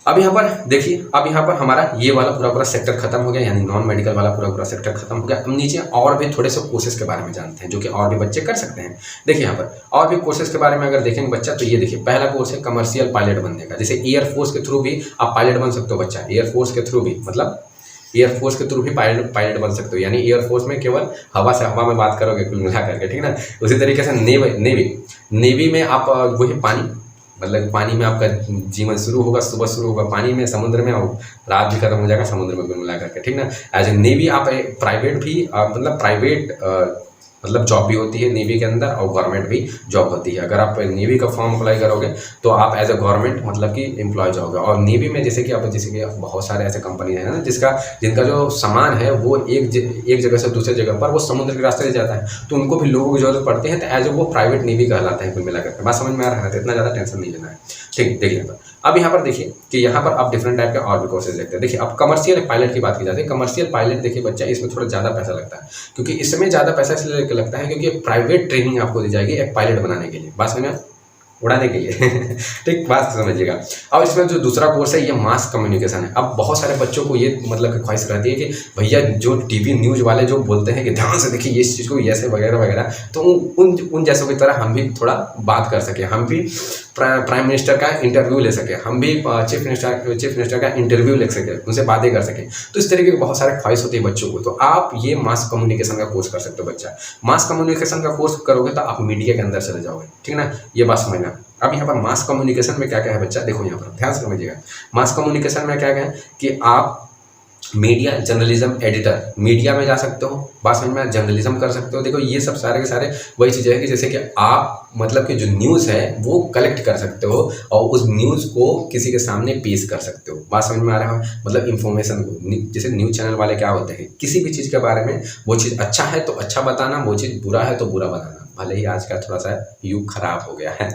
अब यहाँ पर देखिए, अब यहाँ पर हमारा ये वाला पूरा पूरा सेक्टर खत्म हो गया, यानी नॉन मेडिकल वाला पूरा पूरा सेक्टर खत्म हो गया। अब नीचे और भी थोड़े से कोर्सेज के बारे में जानते हैं जो कि और भी बच्चे कर सकते हैं। देखिए यहाँ पर और भी कोर्सेज के बारे में अगर देखेंगे बच्चा, तो ये देखिए पहला कोर्स है कमर्शियल पायलट बनने का। जैसे एयरफोर्स के थ्रू भी आप पायलट बन सकते हो बच्चा, एयरफोर्स के थ्रू भी, मतलब एयरफोर्स के थ्रू भी पायलट बन सकते हो, यानी एयरफोर्स में केवल हवा से हवा में बात करोगे कुल मिला करके, ठीक ना। उसी तरीके से नेवी में आप वही पानी, मतलब पानी में आपका जीवन शुरू होगा, सुबह शुरू होगा पानी में, समुद्र में, और रात भी खत्म हो जाएगा समुद्र में कुल मिला करके, ठीक ना। एज ए नेवी आप प्राइवेट भी मतलब प्राइवेट मतलब जॉब भी होती है नेवी के अंदर, और गवर्नमेंट भी जॉब होती है। अगर आप नेवी का फॉर्म अप्लाई करोगे तो आप एज ए गवर्नमेंट मतलब कि एम्प्लॉय जाओगे। और नेवी में जैसे कि बहुत सारे ऐसे कंपनी है ना जिनका जो सामान है वो एक जगह से दूसरे जगह पर वो समुद्र के रास्ते से जाता है, तो उनको भी लोगों की जरूरत पड़ती है, तो एज ए वो प्राइवेट नेवी कहलाता है कुल मिलाकर। बात समझ में आ रहा है? तो इतना ज़्यादा टेंशन नहीं लेना है, ठीक। देखिए अब यहाँ पर देखिए कि यहाँ पर आप डिफरेंट टाइप के और भी कोर्सेज देखते हैं। देखिए अब कमर्शियल पायलट की बात की जाती है। कमर्शियल पायलट देखिए बच्चा, इसमें थोड़ा ज़्यादा पैसा लगता है, क्योंकि इसमें ज़्यादा पैसा इसलिए लगता है क्योंकि प्राइवेट ट्रेनिंग आपको दी जाएगी एक पायलट बनाने के लिए, बस में उड़ाने के लिए ठीक, बात समझिएगा। और इसमें जो दूसरा कोर्स है ये मास कम्युनिकेशन है। अब बहुत सारे बच्चों को ये मतलब ख्वाहिश रहती है कि भैया जो टीवी न्यूज़ वाले जो बोलते हैं कि ध्यान से देखिए इस चीज़ को ऐसे वगैरह वगैरह, तो उन जैसों की तरह हम भी थोड़ा बात कर सकें, हम भी प्राइम मिनिस्टर का इंटरव्यू ले सके, हम भी चीफ मिनिस्टर का इंटरव्यू ले सके, उनसे बातें कर सकें। तो इस तरीके की बहुत सारे ख्वाहिश होती है बच्चों को। तो आप ये मास कम्युनिकेशन का कोर्स कर सकते हो बच्चा। मास कम्युनिकेशन का कोर्स करोगे तो आप मीडिया के अंदर चले जाओगे, ठीक ना। ये बात समझना। अब यहाँ पर मास कम्युनिकेशन में क्या क्या है बच्चा, देखो यहाँ पर ध्यान से समझिएगा। मास कम्युनिकेशन में क्या क्या है कि आप मीडिया जर्नलिज्म एडिटर, मीडिया में जा सकते हो, बात समझ में, जर्नलिज्म कर सकते हो। देखो ये सब सारे के सारे वही चीज़ें हैं कि जैसे कि आप मतलब कि जो न्यूज़ है वो कलेक्ट कर सकते हो और उस न्यूज़ को किसी के सामने पेश कर सकते हो। बात समझ में आ रहा है? मतलब इन्फॉर्मेशन को, जैसे न्यूज़ चैनल वाले क्या होते हैं, किसी भी चीज़ के बारे में, वो चीज़ अच्छा है तो अच्छा बताना, वो चीज़ बुरा है तो बुरा बताना। भले ही आज का थोड़ा सा युग खराब हो गया है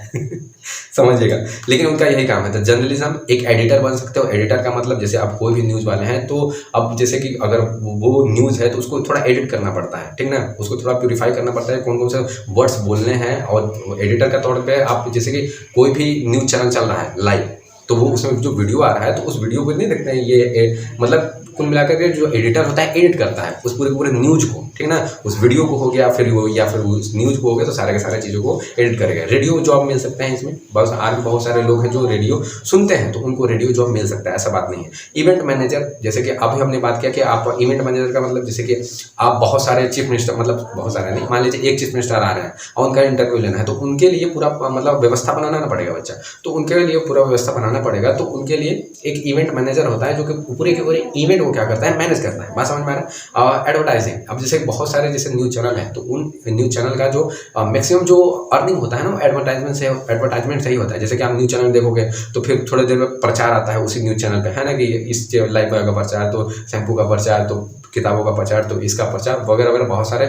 समझिएगा, लेकिन उनका यही काम है। तो जर्नलिज्म एक एडिटर बन सकते हो। एडिटर का मतलब जैसे आप कोई भी न्यूज़ वाले हैं तो अब जैसे कि अगर वो न्यूज़ है तो उसको थोड़ा एडिट करना पड़ता है, ठीक ना, उसको थोड़ा प्यूरिफाई करना पड़ता है, कौन कौन से वर्ड्स बोलने हैं। और एडिटर का तौर पे आप जैसे कि कोई भी न्यूज़ चैनल चल रहा है लाइव, तो वो उसमें जो वीडियो आ रहा है तो उस वीडियो को नहीं देखते हैं, ये मतलब कुल मिलाकर के जो एडिटर होता है एडिट करता है उस पूरे न्यूज़ को, ठीक ना, उस वीडियो को हो गया फिर वो, या फिर उस न्यूज़ को हो गया, तो सारे के सारे चीज़ों को एडिट करेगा। रेडियो जॉब मिल सकते हैं इसमें, बस आज भी बहुत सारे लोग हैं जो रेडियो सुनते हैं तो उनको रेडियो जॉब मिल सकता है, ऐसा बात नहीं है। इवेंट मैनेजर, जैसे कि अभी हमने बात किया कि आप इवेंट मैनेजर का मतलब जैसे कि आप बहुत सारे चीफ मिनिस्टर, मतलब बहुत सारे नहीं, मान लीजिए एक चीफ मिनिस्टर आ रहे हैं और उनका इंटरव्यू लेना है, तो उनके लिए पूरा मतलब व्यवस्था बनाना पड़ेगा बच्चा, तो उनके लिए पूरा व्यवस्था बनाना पड़ेगा। तो उनके लिए एक इवेंट मैनेजर होता है जो कि पूरे के पूरे इवेंट को क्या करता है, मैनेज करता है। बात समझ में आ रहा है? एडवर्टाइजिंग, अब जैसे बहुत सारे जैसे न्यूज़ चैनल है तो उन न्यूज़ चैनल का जो मैक्सिमम जो अर्निंग होता है ना वो एडवर्टाइजमेंट से ही होता है। जैसे कि आप न्यूज़ चैनल देखोगे तो फिर थोड़ी देर में प्रचार आता है उसी न्यूज़ चैनल पे, है ना, कि इस लाइफ बॉय का प्रचार, तो शैम्पू का प्रचार, तो किताबों का प्रचार, तो इसका प्रचार वगैरह वगैरह, बहुत सारे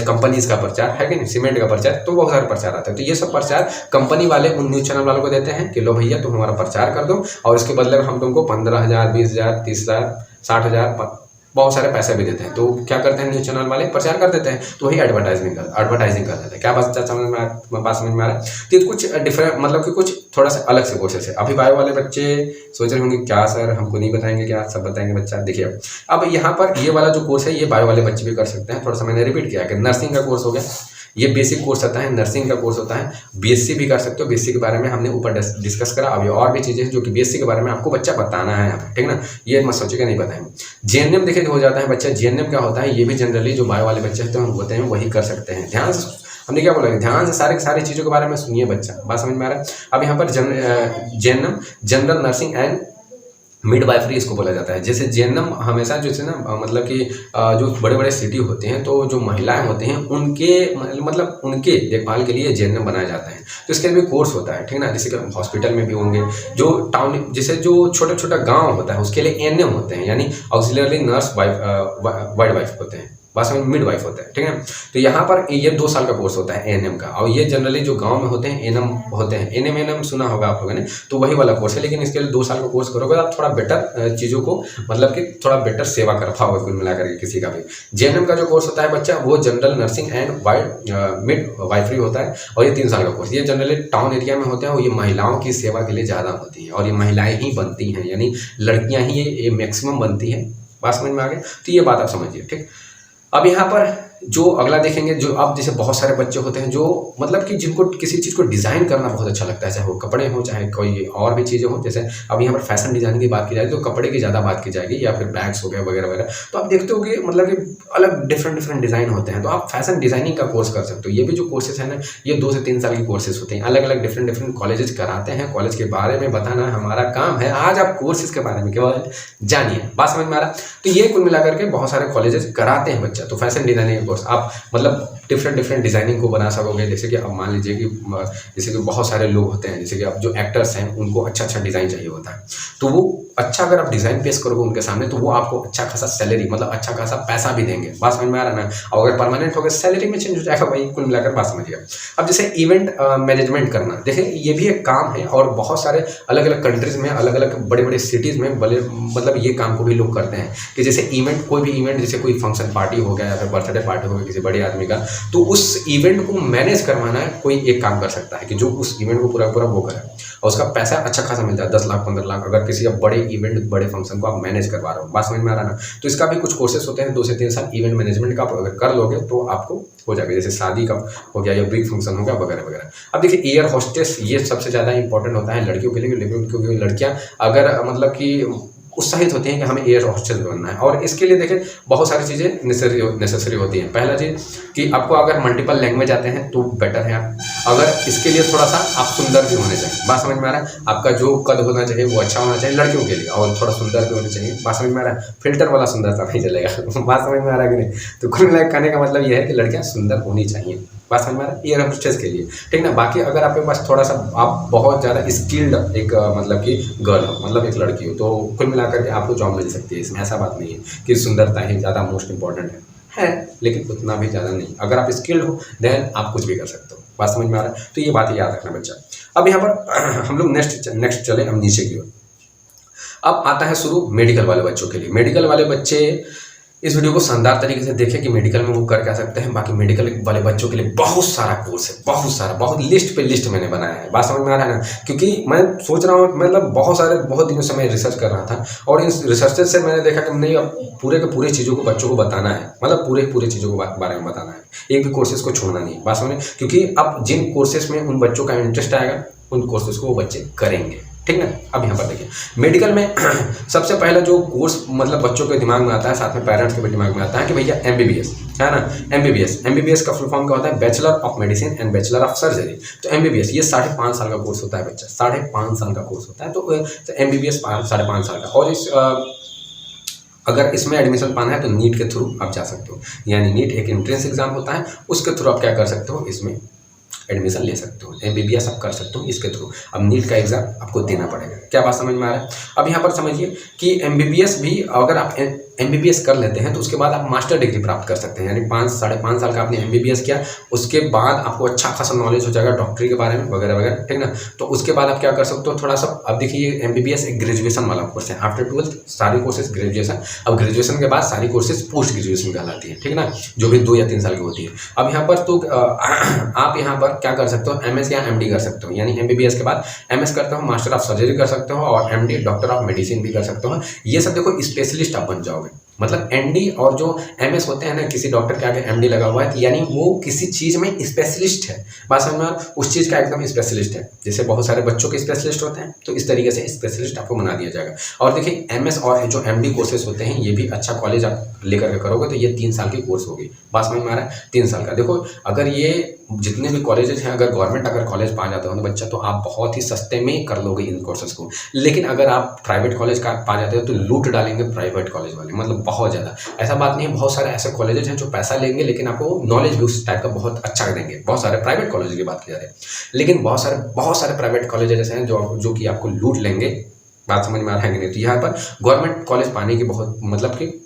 कंपनीज का प्रचार है कि नहीं, सीमेंट का प्रचार, तो बहुत सारे प्रचार आते हैं। तो ये सब प्रचार कंपनी वाले उन न्यूज़ चैनल वालों को देते हैं कि लो भैया तुम हमारा प्रचार कर दो और इसके बदले में हम तुमको 15,000, 20,000, 30,000, 60,000 बहुत सारे पैसे भी देते हैं। तो क्या करते हैं न्यूज़ चैनल वाले, प्रचार कर देते हैं, तो वही एडवर्टाइजिंग कर देते हैं। क्या बात समझ में आ रहा है? तो कुछ डिफरेंट मतलब कि कुछ थोड़ा सा अलग से कोर्सेस है। अभी बायो वाले बच्चे सोच रहे होंगे क्या सर हमको नहीं बताएंगे क्या, सब बताएंगे बच्चा। देखिए अब यहाँ पर ये वाला जो कोर्स है ये बायो वाले बच्चे भी कर सकते हैं। थोड़ा सा मैंने रिपीट किया कि नर्सिंग का कोर्स हो गया, ये बेसिक कोर्स होता है, नर्सिंग का कोर्स होता है। बीएससी भी कर सकते हो, बीएससी के बारे में हमने ऊपर डिस्कस करा। अभी और भी चीज़ें हैं जो कि बीएससी के बारे में आपको बच्चा बताना है यहाँ पर, ठीक ना, ये मत सोचिएगा नहीं बताएंगे। जीएनएम देखिए हो जाता है बच्चा, जीएनएम क्या होता है, ये भी जनरली जो बायो वाले बच्चे होते हैं वही कर सकते हैं। ध्यान से हमने क्या बोला, ध्यान से सारी चीज़ों के बारे में सुनिए बच्चा, बात समझ में आ रहा है? अब यहाँ पर GNM general nursing and midwifery इसको बोला जाता है। जैसे जेएनएम हमेशा जैसे ना मतलब कि जो बड़े बड़े सिटी होते हैं तो जो महिलाएं होती हैं उनके मतलब उनके देखभाल के लिए जेएनएम बनाया जाता है। तो इसके लिए भी कोर्स होता है, ठीक ना। जैसे कि हॉस्पिटल में भी होंगे, जो टाउन जैसे जो छोटा छोटा गाँव होता है उसके लिए एएनएम होते हैं, यानी ऑक्सिलरी नर्स वाइड वाइफ होते हैं, बस में मिड वाइफ होता है, ठीक है। तो यहाँ पर ये 2 साल का कोर्स होता है एएनएम का, और ये जनरली जो गांव में होते हैं एएनएम होते हैं, एएनएम सुना होगा आप लोगों ने, तो वही वाला कोर्स है। लेकिन इसके लिए 2 साल का कोर्स करोगे आप थोड़ा बेटर चीज़ों को मतलब कि थोड़ा बेटर सेवा कर पाओगे कुल मिलाकर के किसी का भी। जेएनएम का जो कोर्स होता है बच्चा वो general nursing and wide mid wifery होता है, और ये 3 साल का कोर्स। ये जनरली टाउन एरिया में होते हैं और ये महिलाओं की सेवा के लिए ज़्यादा होती है, और ये महिलाएँ ही बनती हैं, यानी लड़कियाँ ही ये मैक्सिमम बनती हैं। बात समझ में आ गई? तो ये बात आप समझिए, ठीक। अब यहाँ पर जो अगला देखेंगे, जो अब जैसे बहुत सारे बच्चे होते हैं जो मतलब कि जिनको किसी चीज़ को डिज़ाइन करना बहुत अच्छा लगता है, चाहे वो कपड़े हो चाहे कोई और भी चीज़ें हो। जैसे अब यहाँ पर फैशन डिज़ाइनिंग की बात की जाएगी तो कपड़े की ज़्यादा बात की जाएगी, या फिर बैग्स हो गए वगैरह वगैरह। तो आप देखते हो कि मतलब कि अलग डिफरेंट डिज़ाइन होते हैं, तो आप फैशन डिज़ाइनिंग का कोर्स कर सकते हो। ये भी जो कोर्सेज है ना, ये 2 से 3 साल की कोर्सेज होते हैं, अलग अलग डिफरेंट कॉलेजेस कराते हैं। कॉलेज के बारे में बताना हमारा काम है, आज आप कोर्सेज के बारे में केवल जानिए। बात समझ में आ रहा? तो ये कुल मिलाकर के बहुत सारे कॉलेजेस कराते हैं बच्चा। तो फैशन डिज़ाइनिंग का कोर्स आप मतलब डिफरेंट डिज़ाइनिंग को बना सकोगे। जैसे कि अब मान लीजिए कि जैसे कि बहुत सारे लोग होते हैं, जैसे कि अब जो एक्टर्स हैं उनको अच्छा डिज़ाइन चाहिए होता है, तो वो अच्छा अगर आप डिज़ाइन पेश करोगे उनके सामने तो वो आपको अच्छा खासा सैलरी मतलब अच्छा खासा पैसा भी देंगे। बात समझ में आ रहा है ना? और अगर परमानेंट हो गया सैलरी में चेंज हो जाएगा भाई, कुल मिलाकर बात समझिएगा। अब जैसे इवेंट मैनेजमेंट करना, देखिए ये भी एक काम है, और बहुत सारे अलग अलग कंट्रीज़ में अलग अलग बड़े बड़े सिटीज़ में बड़े मतलब ये काम को भी लोग करते हैं कि जैसे इवेंट, कोई भी इवेंट, जैसे कोई फंक्शन पार्टी हो गया या फिर बर्थडे पार्टी हो गया किसी बड़े आदमी का, तो उस इवेंट को मैनेज करवाना कोई एक काम कर सकता है कि जो उस इवेंट को पूरा वो करे, और उसका पैसा अच्छा खासा मिलता है, 10 लाख 15 लाख, अगर किसी बड़े इवेंट बड़े फंक्शन को आप मैनेज करवा रहे हो। बात समझ में आ रहा है ना? तो इसका भी कुछ कोर्सेज होते हैं, 2 से 3 साल इवेंट मैनेजमेंट का आप अगर कर लोगे तो आपको हो जाएगा। जैसे शादी का हो गया या बिग फंक्शन हो गया वगैरह वगैरह। अब देखिए एयर होस्टेस, ये सबसे ज़्यादा इंपॉर्टेंट होता है लड़कियों के लिए, लेकिन क्योंकि लड़कियाँ अगर मतलब कि उत्साहित होती हैं कि हमें एयर होस्टेस बनना है, और इसके लिए देखिए बहुत सारी चीज़ें नेसेसरी होती हैं। पहला चीज़ कि आपको अगर मल्टीपल लैंग्वेज आते हैं तो बेटर है आप, अगर इसके लिए थोड़ा सा आप सुंदर भी होने चाहिए। बात समझ में आ रहा है? आपका जो कद होना चाहिए वो अच्छा होना चाहिए लड़कियों के लिए, और थोड़ा सुंदर भी होना चाहिए। बात समझ में आ रहा है? फिल्टर वाला सुंदरता नहीं चलेगा। बात समझ में आ रहा है कि नहीं? तो कुल मिलाकर कहने का मतलब यह है कि लड़कियाँ सुंदर होनी चाहिए। बात समझ में आ रहा है? एयर होस्टेस के लिए, ठीक ना। बाकी अगर आपके पास थोड़ा सा आप बहुत ज़्यादा स्किल्ड एक मतलब कि गर्ल हो, मतलब एक लड़की हो, तो कुल मिलाकर के आपको जॉब मिल सकती है इसमें। ऐसा बात नहीं है कि सुंदरता ही ज़्यादा मोस्ट इंपॉर्टेंट है, लेकिन उतना भी ज़्यादा नहीं। अगर आप स्किल्ड हो देन आप कुछ भी कर सकते हो। बात समझ में आ रहा है? तो ये बात याद रखना बच्चा। अब यहाँ पर हम लोग नेक्स्ट चले हम नीचे की ओर। अब आता है शुरू मेडिकल वाले बच्चों के लिए। मेडिकल वाले बच्चे इस वीडियो को शानदार तरीके से देखें कि मेडिकल में वो कर क्या सकते हैं। बाकी मेडिकल वाले बच्चों के लिए बहुत सारा कोर्स है, बहुत लिस्ट पे लिस्ट मैंने बनाया है। बात समझ में आ रहा है ना? क्योंकि मैं सोच रहा हूँ मतलब बहुत दिनों से मैं रिसर्च कर रहा था, और इन रिसर्चेस से मैंने देखा कि नहीं अब पूरे के पूरे चीज़ों को बच्चों को बताना है, मतलब पूरे चीज़ों को बारे में बताना है, एक भी कोर्सेज को छोड़ना नहीं। बात समझ, क्योंकि अब जिन कोर्सेज में उन बच्चों का इंटरेस्ट आएगा उन कोर्सेज को वो बच्चे करेंगे, ठीक है। अब यहाँ पर देखिए मेडिकल में सबसे पहला जो कोर्स मतलब बच्चों के दिमाग में आता है, साथ में पेरेंट्स के भी दिमाग में आता है कि भैया एमबीबीएस है ना। एमबीबीएस का फुल फॉर्म क्या होता है? Bachelor of medicine and bachelor of surgery. तो एमबीबीएस ये 5.5 साल का कोर्स होता है बच्चा, 5.5 साल का कोर्स होता है। तो एमबीबीएस 5.5 साल का, और इस अगर इसमें एडमिशन पाना है तो नीट के थ्रू आप जा सकते हो, यानी नीट एक एंट्रेंस एग्जाम होता है, उसके थ्रू आप क्या कर सकते हो, इसमें एडमिशन ले सकते हो। एमबीबीएस आप कर सकते हो इसके थ्रू। अब नीट का एग्जाम आपको देना पड़ेगा। क्या बात समझ में आ रहा है? अब यहाँ पर समझिए कि एमबीबीएस भी अगर आप एमबीबीएस कर लेते हैं तो उसके बाद आप मास्टर डिग्री प्राप्त कर सकते हैं, यानी 5.5 साल का आपने एमबीबीएस किया, उसके बाद आपको अच्छा खासा नॉलेज हो जाएगा डॉक्टरी के बारे में वगैरह वगैरह, ठीक ना। तो उसके बाद आप क्या कर सकते हो थोड़ा सा, अब देखिए एमबीबीएस एक ग्रेजुएशन वाला कोर्स है। आफ्टर 12th सारी कोर्सेज ग्रेजुएशन, अब ग्रेजुएशन के बाद सारी कोर्सेज पोस्ट ग्रेजुएशन कहलाती है, ठीक ना, जो भी 2 या 3 साल की होती है। अब यहाँ पर तो आप यहाँ पर क्या कर सकते हो, एमएस या एमडी कर सकते हो, यानी एमबीबीएस के बाद एमएस करते हो, मास्टर ऑफ सर्जरी कर सकते हो, और एमडी डॉक्टर ऑफ मेडिसिन भी कर सकते हो। ये सब देखो स्पेशलिस्ट आप बन जाओगे, मतलब एनडी और जो एमएस होते हैं ना, किसी डॉक्टर के आगे एमडी लगा हुआ है, यानी वो किसी चीज़ में स्पेशलिस्ट है। बात समझ में, उस चीज़ का एकदम स्पेशलिस्ट है। जैसे बहुत सारे बच्चों के स्पेशलिस्ट होते हैं, तो इस तरीके से स्पेशलिस्ट आपको बना दिया जाएगा। और देखिए एमएस और जो एमडी कोर्सेज होते हैं, ये भी अच्छा कॉलेज आप लेकर के करोगे तो ये 3 साल की कोर्स होगी। बात समझ में आ रहा है, 3 साल का। देखो अगर ये जितने भी कॉलेजेस हैं, अगर गवर्नमेंट अगर कॉलेज पा जाते हो तो बच्चा, तो आप बहुत ही सस्ते में कर लोगे इन कोर्सेज को। लेकिन अगर आप प्राइवेट कॉलेज का पा जाते हो तो लूट डालेंगे प्राइवेट कॉलेज वाले, मतलब बहुत ज़्यादा। ऐसा बात नहीं है, बहुत सारे ऐसे कॉलेजेस हैं जो पैसा लेंगे लेकिन आपको नॉलेज भी उस टाइप का बहुत अच्छा देंगे। बहुत सारे प्राइवेट कॉलेज की बात की जा रही है, लेकिन बहुत सारे प्राइवेट कॉलेजेस ऐसे हैं जो कि आपको लूट लेंगे। बात समझ में आ रहा है कि नहीं? तो यहाँ पर गवर्नमेंट कॉलेज पाने की बहुत मतलब कि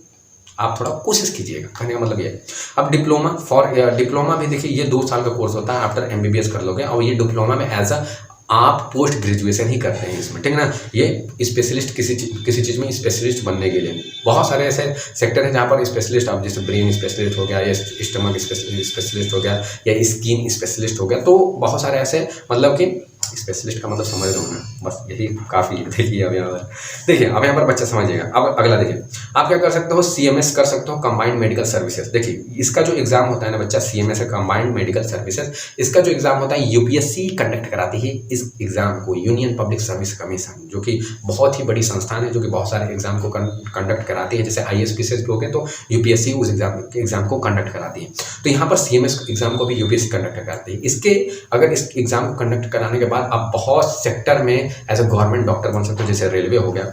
आप थोड़ा कोशिश कीजिएगा, कहने का मतलब ये है। अब डिप्लोमा भी देखिए, ये 2 साल का कोर्स होता है, आफ्टर एमबीबीएस कर लोगे। और ये डिप्लोमा में एज अ आप पोस्ट ग्रेजुएशन ही करते हैं इसमें, ठीक है ना। ये स्पेशलिस्ट किसी चीज़ में स्पेशलिस्ट बनने के लिए बहुत सारे ऐसे सेक्टर हैं जहाँ पर स्पेशलिस्ट, आप जैसे ब्रेन स्पेशलिस्ट हो गया, या स्टमक स्पेशलिस्ट हो गया, या स्किन स्पेशलिस्ट हो गया। तो बहुत सारे ऐसे, मतलब कि स्पेशलिस्ट का मतलब समझ रहे हो ना, बस यही काफ़ी है। देखिए अब यहाँ पर अब यहाँ पर बच्चा समझिएगा। अब अगला देखिए, आप क्या कर सकते हो, सीएमएस कर सकते हो, कंबाइंड मेडिकल सर्विसेज। देखिए इसका जो एग्जाम होता है ना बच्चा, सीएमएस है कंबाइंड मेडिकल सर्विसेज, इसका जो एग्जाम होता है यूपीएससी कंडक्ट कराती है इस एग्जाम को, यूनियन पब्लिक सर्विस कमीशन, जो कि बहुत ही बड़ी संस्थान है, जो कि बहुत सारे एग्जाम को कंडक्ट कराती है। जैसे आईएएस हो गए तो यूपीएससी उस एग्जाम को कंडक्ट कराती है। तो यहाँ पर सीएमएस एग्जाम को भी यूपीएससी कंडक्ट कराती है। अगर इस एग्जाम को कंडक्ट कराने के बाद आप बहुत सेक्टर में एज अ गवर्नमेंट डॉक्टर बन सकते हो। जैसे रेलवे हो गया,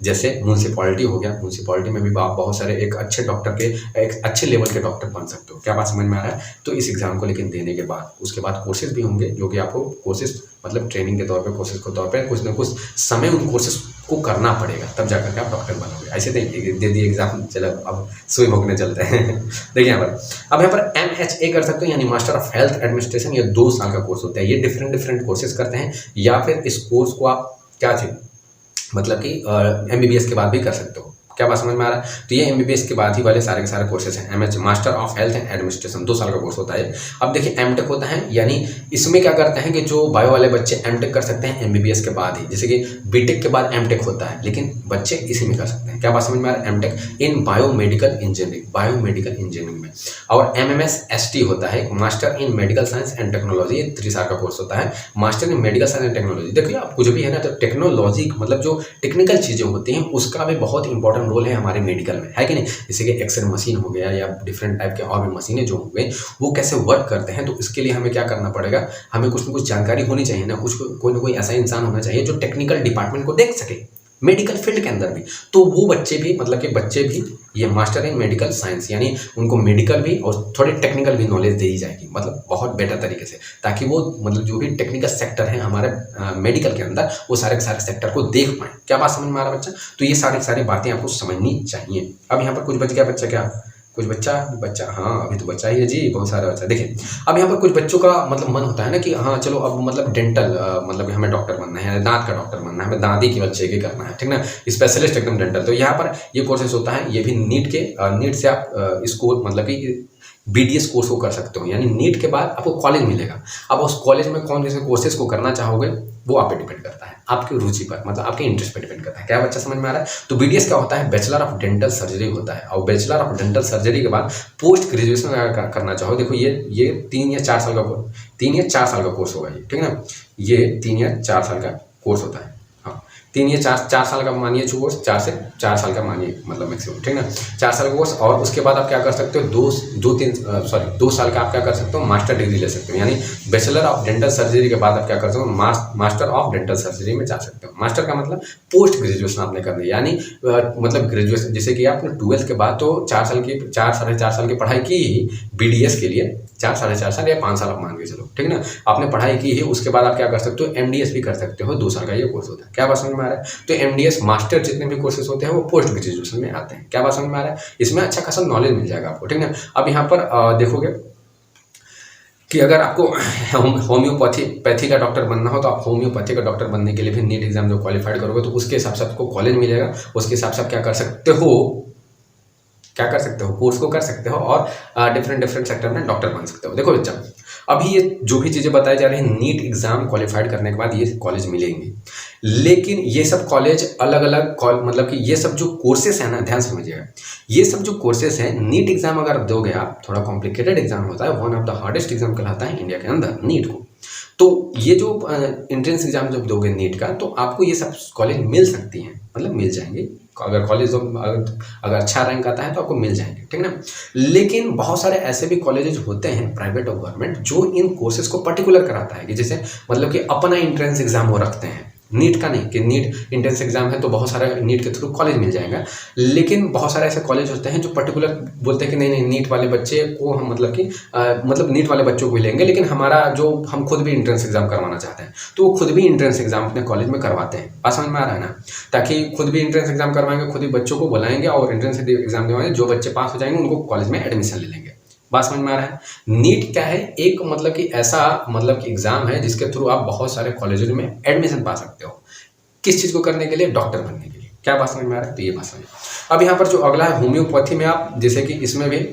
जैसे म्यूनसिपैलिटी हो गया, म्यूनसिपैलिटी में भी आप बहुत सारे एक अच्छे डॉक्टर के, एक अच्छे लेवल के डॉक्टर बन सकते हो। क्या बात समझ में आ रहा है? तो इस एग्जाम को लेकिन देने के बाद उसके बाद कोर्सेज भी होंगे, जो कि आपको कोर्सेज मतलब ट्रेनिंग के तौर पे, कोर्सेज के तौर पे कुछ ना कुछ समय उन कोर्सेज को करना पड़ेगा, तब जाकर के आप डॉक्टर बनोगे। ऐसे दे दिए एग्जाम, चलो अब सुई भोगने चलते हैं। देखिए यहाँ पर MHA कर सकते हो, यानी मास्टर ऑफ हेल्थ एडमिनिस्ट्रेशन। ये 2 साल का कोर्स होता है। ये डिफरेंट कोर्सेज करते हैं, या फिर इस कोर्स को आप क्या थे मतलब कि एमबीबीएस के बाद भी कर सकते हो। क्या बात समझ में आ रहा है? तो ये एमबीबीएस के बाद ही वाले सारे के सारे कोर्सेज हैं। MH master of health and administration 2 साल का कोर्स होता है। अब देखिए एमटेक होता है, यानी इसमें क्या करते हैं कि जो बायो वाले बच्चे एमटेक कर सकते हैं एमबीबीएस के बाद ही, जैसे कि बीटेक के बाद एमटेक होता है, लेकिन बच्चे इसी में कर सकते हैं। क्या बात समझ में आ रहा है? एमटेक इन बायोमेडिकल इंजीनियरिंग में। और MMSST होता है, master in medical science and technology. ये 3 साल का कोर्स होता है, master in medical science and technology. देखिए आप कुछ भी है ना, तो टेक्नोलॉजी मतलब जो टेक्निकल चीज़ें होती हैं उसका भी बहुत इंपॉर्टेंट रोल है हमारे मेडिकल में, है कि नहीं। जैसे कि एक्सरे मशीन हो गया, या डिफरेंट टाइप के और भी मशीनें जो हो गई, वो कैसे वर्क करते हैं। तो इसके लिए हमें क्या करना पड़ेगा, हमें कुछ ना कुछ जानकारी होनी चाहिए ना, कोई ना कोई ऐसा इंसान होना चाहिए जो टेक्निकल डिपार्टमेंट को देख सके मेडिकल फील्ड के अंदर भी। तो वो बच्चे भी मतलब कि बच्चे भी ये मास्टर इन मेडिकल साइंस, यानी उनको मेडिकल भी और थोड़ी टेक्निकल भी नॉलेज दी जाएगी, मतलब बहुत बेटर तरीके से, ताकि वो मतलब जो भी टेक्निकल सेक्टर है हमारे मेडिकल के अंदर, वो सारे के सारे सेक्टर को देख पाएँ। क्या बात समझ में आ रहा है बच्चा? तो ये सारी बातें आपको समझनी चाहिए। अब यहाँ पर कुछ बच गया बच्चा, क्या कुछ बच्चा हाँ अभी तो बच्चा ही है जी, बहुत सारा बच्चा। देखिए अब यहाँ पर कुछ बच्चों का मतलब मन होता है ना कि हाँ चलो अब मतलब डेंटल मतलब हमें डॉक्टर बनना है, दांत का डॉक्टर बनना है, हमें दादी के बच्चे के करना है, ठीक ना, स्पेशलिस्ट एकदम डेंटल। तो यहाँ पर ये कोर्सेज होता है, ये भी नीट से आप इसको मतलब कि BDS कोर्स को कर सकते हो, यानी नीट के बाद आपको कॉलेज मिलेगा। अब उस कॉलेज में कौन से कोर्सेज को करना चाहोगे वो आप पे डिपेंड करता है, आपकी रुचि पर, मतलब आपके इंटरेस्ट पर डिपेंड करता है। क्या बच्चा समझ में आ रहा है? तो BDS क्या होता है, बैचलर ऑफ डेंटल सर्जरी होता है। और बैचलर ऑफ डेंटल सर्जरी के बाद पोस्ट ग्रेजुएशन अगर करना चाहो, देखो ये 3 या 4 साल का कोर्स होगा ये, ठीक है ना। ये 3 या 4 साल का कोर्स होता है। 3 या 4 साल का मानिए कोर्स, 4 से 4 साल का मानिए मतलब मैक्सिमम, ठीक ना, 4 साल का कोर्स। और उसके बाद आप क्या कर सकते हो, 2 साल का आप क्या कर सकते हो, मास्टर डिग्री ले सकते हो। यानी बैचलर ऑफ डेंटल सर्जरी के बाद आप क्या कर सकते हो, मास्टर ऑफ डेंटल सर्जरी में जा सकते हो। मास्टर का मतलब पोस्ट ग्रेजुएशन आपने करनी है, यानी मतलब ग्रेजुएशन, जैसे कि आपने 12th के बाद तो 4 साढ़े 4 साल की पढ़ाई की ही BDS के लिए, 4 साढ़े 4 साल या 5 साल आप मान के चलो, ठीक ना, आपने पढ़ाई की है। उसके बाद आप क्या कर सकते हो, MDS भी कर सकते हो, 2 साल का ये कोर्स होता है। क्या बात समझ में आ रहा है? तो MDS मास्टर जितने भी कोर्सेज होते हैं वो पोस्ट ग्रेजुएशन में आते हैं। क्या बात समझ में आ रहा है? इसमें अच्छा खासा नॉलेज मिल जाएगा आपको, ठीक ना। अब यहाँ पर देखोगे कि अगर आपको होम्योपैथी का डॉक्टर बनना हो, तो आप होम्योपैथी का डॉक्टर बनने के लिए भी नीट एग्जाम जो क्वालिफाइड करोगे, तो उसके हिसाब से आपको कॉलेज मिलेगा। उसके हिसाब से आप क्या कर सकते हो, कोर्स को कर सकते हो और डिफरेंट सेक्टर में डॉक्टर बन सकते हो। देखो बच्चा, अभी ये जो भी चीज़ें बताई जा रही हैं, नीट एग्ज़ाम क्वालिफाइड करने के बाद ये कॉलेज मिलेंगे, लेकिन ये सब कॉलेज अलग अलग मतलब कि ये सब जो कोर्सेस हैं ना, ध्यान समझिएगा, ये सब जो कोर्सेस हैं, नीट एग्ज़ाम अगर दोगे आप, थोड़ा कॉम्प्लिकेटेड एग्जाम होता है, one of the hardest exam कहलाता है इंडिया के अंदर नीट को। तो ये जो एंट्रेंस एग्जाम जब दोगे नीट का, तो आपको ये सब कॉलेज मिल सकती हैं, मतलब मिल जाएंगे, अगर कॉलेज अगर अच्छा रैंक आता है तो आपको मिल जाएंगे, ठीक ना। लेकिन बहुत सारे ऐसे भी कॉलेजेस होते हैं प्राइवेट और गवर्नमेंट जो इन कोर्सेज को पर्टिकुलर कराता है, कि जैसे मतलब कि अपना एंट्रेंस एग्जाम वो रखते हैं, नीट का नहीं, कि नीट एंट्रेंस एग्जाम है तो बहुत सारे नीट के थ्रू कॉलेज मिल जाएगा। लेकिन बहुत सारे ऐसे कॉलेज होते हैं जो पर्टिकुलर बोलते हैं कि नहीं नहीं, नीट वाले बच्चे को हम मतलब कि मतलब नीट वाले बच्चों को भी लेंगे, लेकिन हमारा जो हम खुद भी एंट्रेंस एग्जाम करवाना चाहते हैं, तो वो खुद भी एंट्रेंस एग्जाम अपने कॉलेज में करवाते हैं। बात समझ में आ रहा है ना, ताकि खुद भी एंट्रेंस एग्जाम करवाएंगे, खुद ही बच्चों को बुलाएंगे और एंट्रेंस एग्जाम दिवाएंगे, जो बच्चे पास हो जाएंगे उनको कॉलेज में एडमिशन ले लेंगे। बात समझ में आ रहा है। नीट क्या है, एक मतलब कि ऐसा मतलब कि एग्जाम है जिसके थ्रू आप बहुत सारे कॉलेजों में एडमिशन पा सकते हो। किस चीज़ को करने के लिए? डॉक्टर बनने के लिए। क्या बात समझ में आ रहा है? तो ये बात समझ। अब यहाँ पर जो अगला है होम्योपैथी में, आप जैसे कि इसमें भी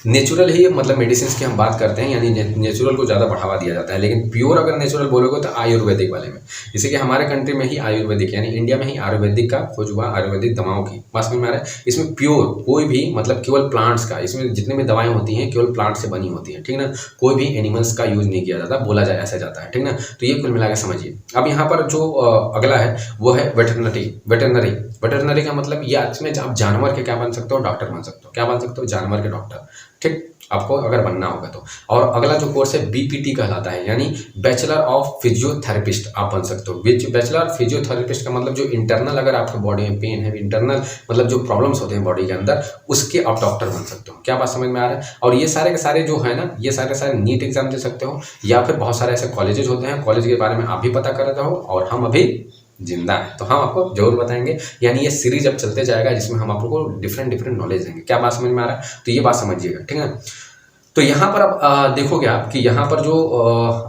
नेचुरल ही मतलब मेडिसिन की हम बात करते हैं, यानी नेचुरल को ज़्यादा बढ़ावा दिया जाता है। लेकिन प्योर अगर नेचुरल बोलोगे तो आयुर्वेदिक वाले में, जैसे कि हमारे कंट्री में ही आयुर्वेदिक यानी इंडिया में ही आयुर्वेदिक का खोज हुआ, आयुर्वेदिक दवाओं की। बात समझ में आ रहा है। इसमें प्योर कोई भी मतलब केवल प्लांट्स का, इसमें जितनी भी दवाएं होती हैं केवल प्लांट से बनी होती हैं, ठीक ना। कोई भी एनिमल्स का यूज नहीं किया जाता, बोला जाए ऐसा जाता है, ठीक ना। तो ये कुल मिला के समझिए। अब यहाँ पर जो अगला है वो है वेटरनरी का मतलब ये इसमें आप जानवर के क्या बन सकते हो? डॉक्टर बन सकते हो। क्या बन सकते हो? जानवर के डॉक्टर, ठीक, आपको अगर बनना होगा तो। और अगला जो कोर्स है बीपीटी कहलाता है, यानी बैचलर ऑफ फिजियोथेरेपिस्ट आप बन सकते हो। बैचलर फिजियोथेरेपिस्ट का मतलब जो इंटरनल अगर आपके बॉडी में पेन है, इंटरनल मतलब जो प्रॉब्लम्स होते हैं बॉडी के अंदर, उसके आप डॉक्टर बन सकते हो। क्या बात समझ में आ रहा है। और ये सारे के सारे जो है ना, ये सारे सारे नीट एग्जाम दे सकते हो, या फिर बहुत सारे ऐसे कॉलेजेस होते हैं, कॉलेज के बारे में आप भी पता कर रहे हो और हम अभी जिंदा है तो हम आपको जरूर बताएंगे। यानी ये सीरीज अब चलते जाएगा जिसमें हम आपको डिफरेंट नॉलेज देंगे। क्या बात समझ में आ रहा है। तो ये बात समझिएगा, ठीक है। तो यहाँ पर अब देखोगे आप कि यहाँ पर जो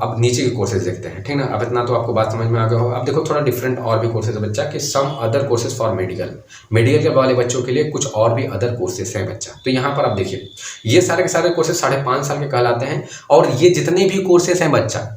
अब नीचे के कोर्सेज देखते हैं, ठीक ना। अब इतना तो आपको बात समझ में आ गया होगा। अब देखो थोड़ा डिफरेंट और भी कोर्सेज है बच्चा, कि some other courses for medical के वाले बच्चों के लिए कुछ और भी अदर कोर्सेज हैं बच्चा। तो यहाँ पर आप देखिए ये सारे के सारे कोर्सेज 5.5 साल के कहलाते हैं। और ये जितने भी कोर्सेज हैं बच्चा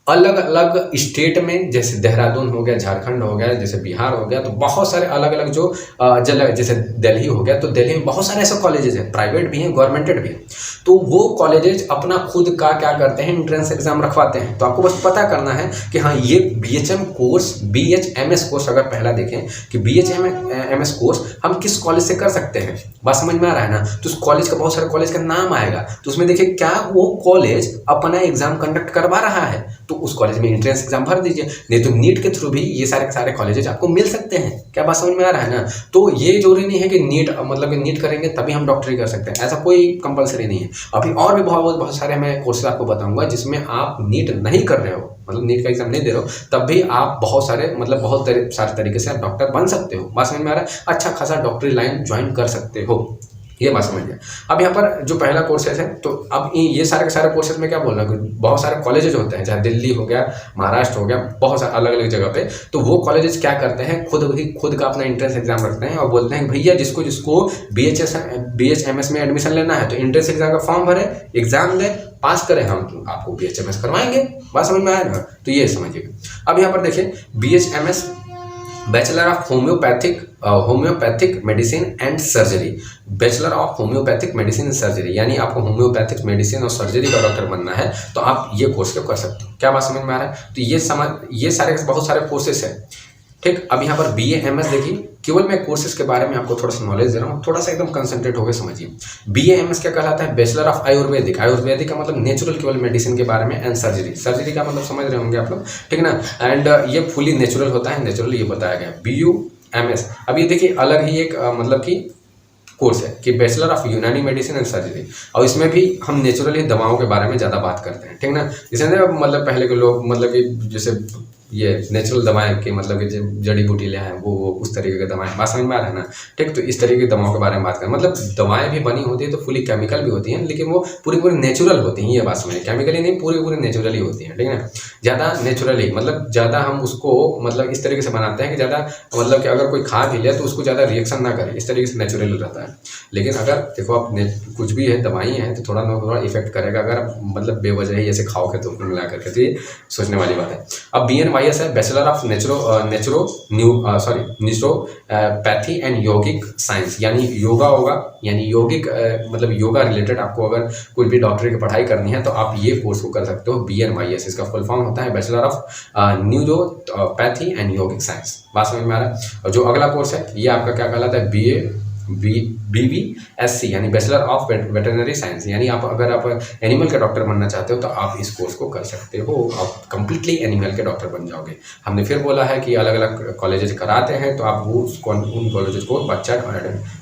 अलग अलग स्टेट में, जैसे देहरादून हो गया, झारखंड हो गया, जैसे बिहार हो गया, तो बहुत सारे अलग अलग जो जगह, जैसे दिल्ली हो गया, तो दिल्ली में बहुत सारे ऐसे कॉलेजेस हैं, प्राइवेट भी हैं गवर्नमेंटेड भी हैं। तो वो कॉलेजेस अपना खुद का क्या करते हैं, एंट्रेंस एग्जाम रखवाते हैं। तो आपको बस पता करना है कि हाँ ये BHM कोर्स, BHMS कोर्स अगर पहला देखें कि BHMS कोर्स हम किस कॉलेज से कर सकते हैं। बात समझ में आ रहा है ना। तो उस कॉलेज का, बहुत सारे कॉलेज का नाम आएगा, तो उसमें देखिए क्या वो कॉलेज अपना एग्जाम कंडक्ट करवा रहा है, तो उस कॉलेज में एंट्रेंस एग्जाम भर दीजिए। नहीं तो नीट के थ्रू भी ये सारे के सारे कॉलेजेस आपको मिल सकते हैं। क्या बात समझ में आ रहा है ना। तो ये जरूरी नहीं है कि नीट मतलब नीट करेंगे तभी हम डॉक्टरी कर सकते हैं, ऐसा कोई कंपलसरी नहीं है। अभी और भी बहुत सारे मैं कोर्सेज आपको बताऊंगा जिसमें आप नीट नहीं कर रहे हो, मतलब नीट का एग्जाम नहीं दे रहे हो, तब भी आप बहुत सारे मतलब बहुत सारे तरीके से आप डॉक्टर बन सकते हो। बात समझ में आ रहा है। अच्छा खासा डॉक्टरी लाइन ज्वाइन कर सकते हो, ये बात समझिए। अब यहाँ पर जो पहला कोर्सेज है, तो अब ये सारे के सारे कोर्सेज में क्या बोल रहा हूँ, बहुत सारे कॉलेजेज होते हैं, चाहे दिल्ली हो गया, महाराष्ट्र हो गया, बहुत सारे अलग अलग जगह पे। तो वो कॉलेजेस क्या करते हैं, खुद का अपना एंट्रेंस एग्जाम रखते हैं और बोलते हैं भैया जिसको BHMS में एडमिशन लेना है तो एंट्रेंस एग्जाम का फॉर्म भरे, एग्जाम दे, पास करें, हम आपको BHMS करवाएंगे। बात समझ में आया ना। तो ये समझिएगा। अब यहाँ पर देखिए BHMS bachelor of homeopathic medicine and surgery, bachelor of homeopathic medicine and surgery, यानी आपको होम्योपैथिक मेडिसिन और सर्जरी का डॉक्टर बनना है तो आप ये कोर्स कर सकते हो। क्या बात समझ में आ रहा है। तो ये सारे बहुत सारे कोर्सेस हैं, ठीक। अब यहाँ पर BAMS देखिए, केवल मैं कोर्सेज के बारे में आपको थोड़ा सा नॉलेज दे रहा हूँ, थोड़ा सा एकदम कंसंट्रेट होकर समझिए। BAMS क्या कहलाता है, बैचलर ऑफ आयुर्वेदिक का मतलब नेचुरल केवल मेडिसिन के बारे में, एंड सर्जरी का मतलब समझ रहे होंगे आप लोग, ठीक ना। एंड ये फुली नेचुरल होता है, नेचुरल ये बताया गया BUMS। अब ये देखिए अलग ही एक मतलब कि कोर्स है कि बैचलर ऑफ यूनानी मेडिसिन एंड सर्जरी, और इसमें भी हम नेचुरली दवाओं के बारे में ज़्यादा बात करते हैं, ठीक ना। जैसे मतलब पहले के लोग मतलब कि जैसे ये नेचुरल दवाएं की मतलब कि जो जड़ी बूटियाँ हैं वो उस तरीके की दवाएं, बात समझ में आ रहा है ना। ठीक, तो इस तरीके की दवाओं के बारे में बात करें, मतलब दवाएं भी बनी होती है तो फुली केमिकल भी होती हैं, लेकिन वो पूरी पूरी नेचुरल होती हैं, ये बात समझिए, केमिकली नहीं, पूरी पूरी नेचुरली होती हैं, ठीक है ना। ज़्यादा नेचुरली मतलब ज़्यादा हम उसको मतलब इस तरीके से बनाते हैं कि ज़्यादा मतलब कि अगर कोई खा भी ले तो उसको ज़्यादा रिएक्शन ना करे, इस तरीके से नेचुरल रहता है। लेकिन अगर देखो आप कुछ भी है दवाई है तो थोड़ा ना थोड़ा इफेक्ट करेगा अगर आप मतलब बेवजह ही ऐसे खाओगे तो मिला करके, तो ये सोचने वाली बात है। अब BNYS है bachelor of naturopathy and yogic science, यानी योगा होगा, यानी यौगिक मतलब योगा रिलेटेड आपको अगर कोई भी डॉक्टरी की पढ़ाई करनी है तो आप ये कोर्स को कर सकते हो। BNYS इसका फुल फॉर्म होता है bachelor of neuropathy and yogic science, बात समझ में आ रहा है। और जो अगला कोर्स है ये आपका क्या कहलाता है, BVSC यानी बैचलर ऑफ वेटरनरी साइंस, यानी आप अगर आप एनिमल के डॉक्टर बनना चाहते हो तो आप इस कोर्स को कर सकते हो, आप कंप्लीटली एनिमल के डॉक्टर बन जाओगे। हमने फिर बोला है कि अलग अलग कॉलेजेस कराते हैं तो आप वो उन कॉलेजेस को बच्चा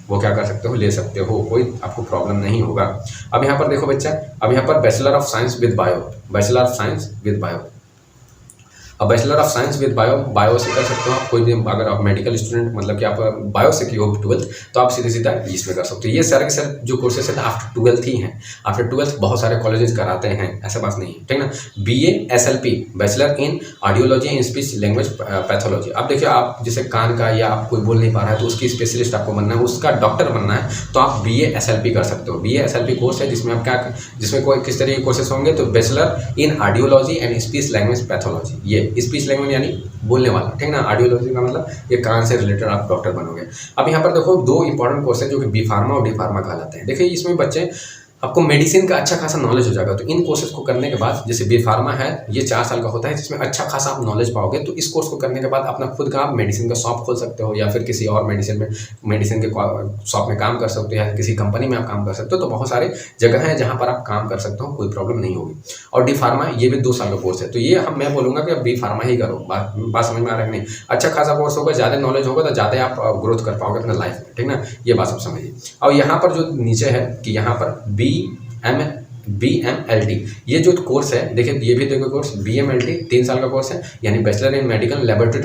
वो क्या कर सकते हो, ले सकते हो, कोई आपको प्रॉब्लम नहीं होगा। अब यहाँ पर देखो बच्चा, अब यहाँ पर bachelor of science with bio, bachelor of science with bio, अब bachelor of science with bio से कर सकते हो आप, कोई भी अगर आप मेडिकल स्टूडेंट मतलब कि आप बायो से की हो 12th तो आप सीधे सीधा इसमें कर सकते हो। ये सारे के सारे जो कोर्सेस है आफ्टर 12th ही हैं, आफ्टर 12th बहुत सारे कॉलेजेस कराते हैं, ऐसा बात नहीं है, ठीक ना। BA SLP bachelor in audiology and speech language pathology. अब देखिए आप जैसे कान का या आप कोई बोल नहीं पा रहा है तो उसकी स्पेशलिस्ट आपको बनना है, उसका डॉक्टर बनना है तो आप BA SLP कर सकते हो। BA SLP कोर्स है जिसमें आप क्या, जिसमें कोई किस तरह के कोर्सेस होंगे, तो bachelor in audiology and speech language pathology, ये स्पीच लैंग्वेज यानी बोलने वाला, ठीक ना। ऑडियोलॉजी का मतलब ये कान से रिलेटेड आप डॉक्टर बनोगे। अब यहाँ पर देखो दो इंपॉर्टेंट कोर्स है जो कि बी फार्मा और डी फार्मा कहलाते हैं। देखिए इसमें बच्चे आपको मेडिसिन का अच्छा खासा नॉलेज हो जाएगा, तो इन कोर्सेज को करने के बाद जैसे बी फार्मा है ये 4 साल का होता है जिसमें अच्छा खासा आप नॉलेज पाओगे, तो इस कोर्स को करने के बाद अपना खुद का आप मेडिसिन का शॉप खोल सकते हो या फिर किसी और मेडिसिन के शॉप में काम कर सकते हो या किसी कंपनी में आप काम कर सकते हो। तो बहुत सारे जगह हैं जहाँ पर आप काम कर सकते हो, कोई प्रॉब्लम नहीं होगी। और डी फार्मा ये भी 2 साल का कोर्स है, तो ये मैं बोलूँगा कि आप बी फार्मा ही करो। बात समझ में आ रहा है कि नहीं, अच्छा खासा कोर्स होगा, ज़्यादा नॉलेज होगा तो ज़्यादा आप ग्रोथ कर पाओगे अपने लाइफ में, ठीक ना, ये बात सब समझिए। और यहाँ पर जो नीचे है कि यहाँ पर BMLT ये जो कोर्स है, देखिए ये भी देखो कोर्स BMLT 3 साल का कोर्स है, यानी bachelor in medical laboratory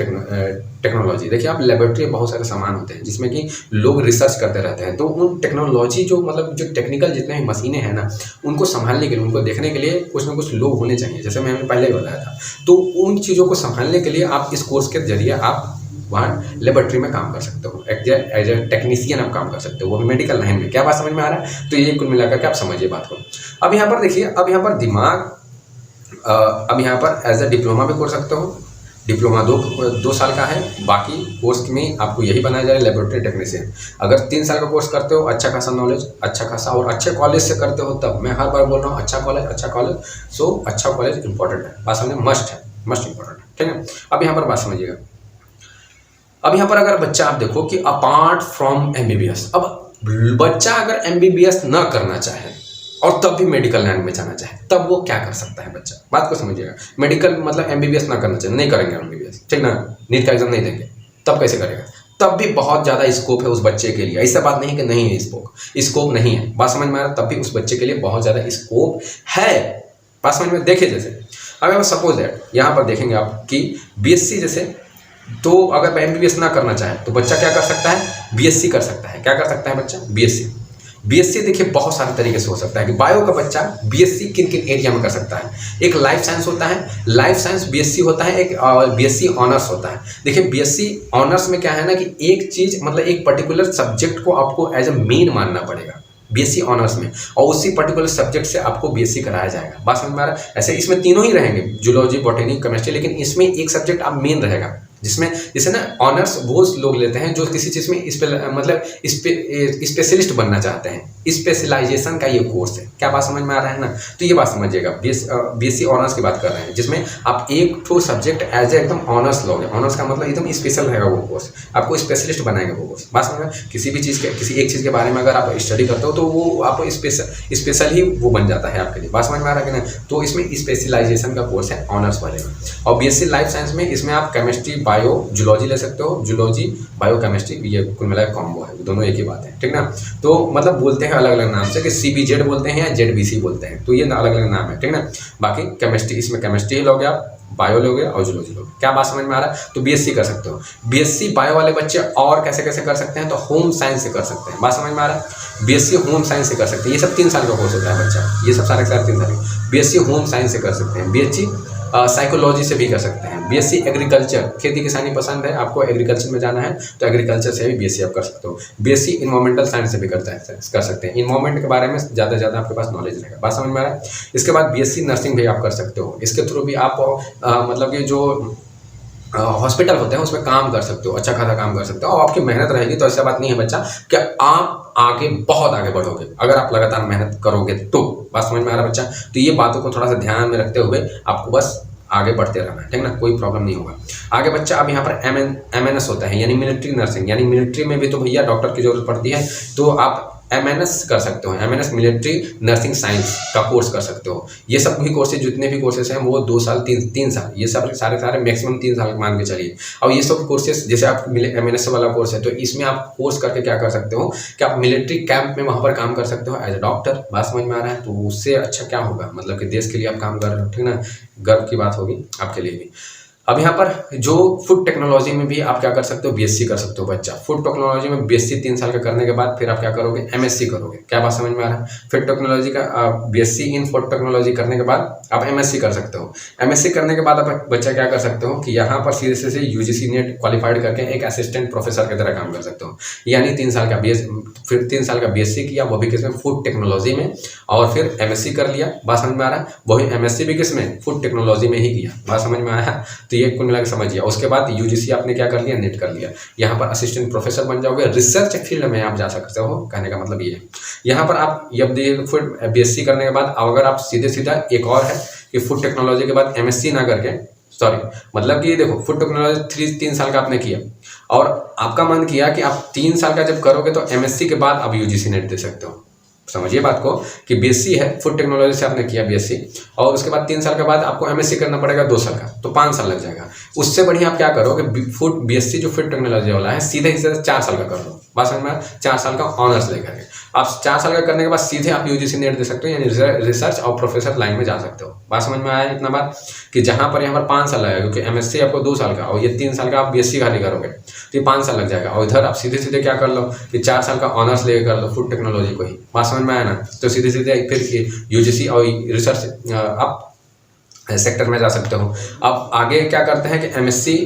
technology. देखिए आप लेबोरेटरी में बहुत सारे सामान होते हैं जिसमें कि लोग रिसर्च करते रहते हैं, तो उन टेक्नोलॉजी जो मतलब जो टेक्निकल जितने भी मशीनें हैं ना उनको संभालने के लिए, उनको देखने के लिए कुछ ना कुछ लोग होने चाहिए, जैसे मैंने पहले ही बताया था। तो उन चीज़ों को संभालने के लिए आप इस कोर्स के जरिए आप वहाँ लेबोरेटरी में काम कर सकते हो, एज ए टेक्नीशियन आप काम कर सकते हो, वो भी मेडिकल लाइन में। क्या बात समझ में आ रहा है, तो ये कुल मिलाकर के आप समझिए बात को। अब यहाँ पर देखिए, अब यहाँ पर अब यहाँ पर एज ए डिप्लोमा भी कर सकते हो, डिप्लोमा 2 साल का है, बाकी कोर्स में आपको यही बनाया जाए लेबोरेटरी टेक्नीशियन। अगर 3 साल का कोर्स करते हो, अच्छा खासा नॉलेज, अच्छा खासा और अच्छे कॉलेज से करते हो, तब मैं हर बार बोल रहा हूँ अच्छा कॉलेज, सो अच्छा कॉलेज इंपॉर्टेंट है, बात समझे, मस्ट इंपॉर्टेंट है, ठीक है। अब यहाँ पर बात समझिएगा, अब यहाँ पर अगर बच्चा आप देखो कि अपार्ट फ्रॉम MBBS, अब बच्चा अगर MBBS ना करना चाहे और तब भी मेडिकल लाइन में जाना चाहे तब वो क्या कर सकता है बच्चा, बात को समझिएगा। मेडिकल मतलब MBBS ना करना चाहे, नहीं करेंगे MBBS, ठीक ना, नीट का एग्जाम नहीं देंगे, तब कैसे करेगा, तब भी बहुत ज़्यादा स्कोप है उस बच्चे के लिए। ऐसा बात नहीं कि नहीं है स्कोप नहीं है, बात समझ में आ रहा है, तब भी उस बच्चे के लिए बहुत ज़्यादा स्कोप है, बात समझ में। देखिए जैसे अब सपोज दैट यहाँ पर देखेंगे आप कि BSc जैसे, तो अगर MBBS ना करना चाहे तो बच्चा क्या कर सकता है, BSc कर सकता है। क्या कर सकता है बच्चा, BSc देखिए बहुत सारे तरीके से हो सकता है कि बायो का बच्चा BSc किन किन एरिया में कर सकता है। एक लाइफ साइंस होता है, लाइफ साइंस BSc होता है, एक BSc ऑनर्स होता है। देखिए BSc ऑनर्स में क्या है ना कि एक चीज़ मतलब एक पर्टिकुलर सब्जेक्ट को आपको एज ए मेन मानना पड़ेगा BSc ऑनर्स में, और उसी पर्टिकुलर सब्जेक्ट से आपको BSc कराया जाएगा, बात समझ में आ रहा है। ऐसे इसमें तीनों ही रहेंगे, जूलॉजी, बॉटनी, केमिस्ट्री, लेकिन इसमें एक सब्जेक्ट आप मेन रहेगा, जिसमें जैसे ना ऑनर्स वो लोग लेते हैं जो किसी चीज़ में मतलब स्पेशलिस्ट बनना चाहते हैं, स्पेशलाइजेशन का ये कोर्स है। क्या बात समझ में आ रहा है ना, तो ये बात समझिएगा। BSc ऑनर्स की बात कर रहे हैं जिसमें आप एक तो सब्जेक्ट एज ए एकदम ऑनर्स लोगे, ऑनर्स का मतलब एकदम स्पेशल रहेगा वो कोर्स, आपको स्पेशलिस्ट बनाएंगे वो कोर्स, बात समझ में। किसी भी चीज़ के किसी एक चीज़ के बारे में अगर आप स्टडी करते हो तो वो आप स्पेशल ही वो बन जाता है आपके लिए, बात समझ में आ रहा है कि नहीं। तो इसमें स्पेशलाइजेशन का कोर्स है ऑनर्स वाले में। और BSc लाइफ साइंस में इसमें आप केमिस्ट्री, बायो जूलॉजी ले सकते हो, जूलॉजी बायो केमिस्ट्री, ये कुल मिला कॉम्बो है, दोनों एक ही बात है, ठीक ना। तो मतलब बोलते हैं अलग अलग नाम से कि CBZ बोलते हैं या ZBC बोलते हैं, तो ये अलग अलग नाम है, ठीक ना। बाकी केमिस्ट्री, इसमें केमिस्ट्री लोगे आप, बायो लोगे और जूलॉजी लोगे। क्या बात समझ में आ रहा है? तो BSc कर सकते हो। BSc बायो वाले बच्चे और कैसे कैसे कर सकते हैं, तो होम साइंस से कर सकते हैं। बात समझ में आ रहा है? BSc होम साइंस से कर सकते हैं। ये सब 3 साल का कोर्स होता है बच्चा, ये सब सारे 3 साल। BSc होम साइंस से कर सकते हैं। BSc साइकोलॉजी से भी कर सकते हैं। BSc एग्रीकल्चर, खेती किसानी पसंद है आपको, एग्रीकल्चर में जाना है तो एग्रीकल्चर से भी BSc आप कर सकते हो। BSc इन्वायरमेंटल साइंस से भी कर सकते हैं। इन्वायरमेंट के बारे में ज़्यादा से ज़्यादा आपके पास नॉलेज रहेगा। बात समझ में आ रहा है? इसके बाद BSc नर्सिंग भी आप कर सकते हो। इसके थ्रू भी आप मतलब कि जो हॉस्पिटल होते हैं उसमें काम कर सकते हो, अच्छा खासा काम कर सकते हो, और आपकी मेहनत रहेगी तो ऐसा बात नहीं है बच्चा कि आप आगे बहुत आगे बढ़ोगे अगर आप लगातार मेहनत करोगे तो। बात समझ में आ रहा है बच्चा? तो ये बातों को थोड़ा सा ध्यान में रखते हुए आपको बस आगे बढ़ते रहना है, ठीक ना, कोई प्रॉब्लम नहीं होगा। आगे बच्चा अब यहाँ पर MNS होता है, यानी मिलिट्री नर्सिंग, यानी मिलिट्री में भी तो भैया डॉक्टर की जरूरत पड़ती है, तो आप MNS कर सकते हो। MNS मिलिट्री नर्सिंग साइंस का कोर्स कर सकते हो। ये सब भी कोर्सेज, जितने भी कोर्सेज हैं वो 2 साल 3 साल, ये सब सारे मैक्सिमम 3 साल मान के चलिए। और ये सब कोर्सेज जैसे आप MNS वाला कोर्स है तो इसमें आप कोर्स करके क्या कर सकते हो कि आप मिलिट्री कैंप में वहाँ पर काम कर सकते हो एज ए डॉक्टर। बात समझ में आ रहा है? तो उससे अच्छा क्या होगा, मतलब कि देश के लिए आप काम कर रहे हो, ठीक ना, गर्व की बात होगी आपके लिए भी। अब यहाँ पर जो फूड टेक्नोलॉजी में भी आप क्या कर सकते हो, BSc कर सकते हो बच्चा। फूड टेक्नोलॉजी में BSc 3 साल का करने के बाद फिर आप क्या करोगे, MSc करोगे। क्या बात समझ में आ रहा है? फूड टेक्नोलॉजी का BSc इन फूड टेक्नोलॉजी करने के बाद आप MSc कर सकते हो। MSc करने के बाद आप बच्चा क्या कर सकते हो कि यहाँ पर सीधे से UGC नेट क्वालिफाइड करके एक असिस्टेंट प्रोफेसर की तरह काम कर सकते हो। यानी 3 साल का फिर 3 साल का BSc किया, वो भी किसमें, फूड टेक्नोलॉजी में, और फिर MSc कर लिया। बात समझ में आ रहा है? वही MSc भी किसमें, फूड टेक्नोलॉजी में ही किया। बात समझ में आया? तो ये कुल मिला के समझिए। उसके बाद UGC आपने क्या कर लिया, नेट कर लिया, यहाँ पर असिस्टेंट प्रोफेसर बन जाओगे, रिसर्च फील्ड में आप जा सकते हो। कहने का मतलब ये है। यहाँ पर आप फिर BSc करने के बाद अगर आप सीधा एक और है कि फूड टेक्नोलॉजी के बाद MSc ना करके, सॉरी मतलब कि देखो फूड टेक्नोलॉजी 3 साल का आपने किया और आपका मन किया कि आप 3 साल का जब करोगे तो MSc के बाद आप UGC नेट दे सकते हो। समझिए बात को कि BSc है, फूड टेक्नोलॉजी से आपने किया BSc, और उसके बाद 3 साल के बाद आपको MSc करना पड़ेगा 2 साल का, तो 5 साल लग जाएगा। उससे बढ़िया आप क्या करो कि BSc जो फूड टेक्नोलॉजी वाला है सीधे 4 साल का कर लो। बात समझ में, 4 साल का ऑनर्स लेकर आप 4 साल का करने के बाद सीधे आप UGC नेट दे सकते हो, यानी रिसर्च और प्रोफेसर लाइन में जा सकते हो। बात समझ में आया इतना बात कि जहाँ पर यहाँ पर 5 साल लगेगा, क्योंकि MSc आपको 2 साल का और ये 3 साल का आप BSc खाली करोगे तो ये 5 साल लग जाएगा। और इधर आप सीधे क्या कर लो कि 4 साल का ऑनर्स लेकर कर लो फूड टेक्नोलॉजी को ही। बात समझ में आया ना? तो सीधे फिर UGC और रिसर्च आप सेक्टर में जा सकते हो। अब आगे क्या करते हैं कि MSc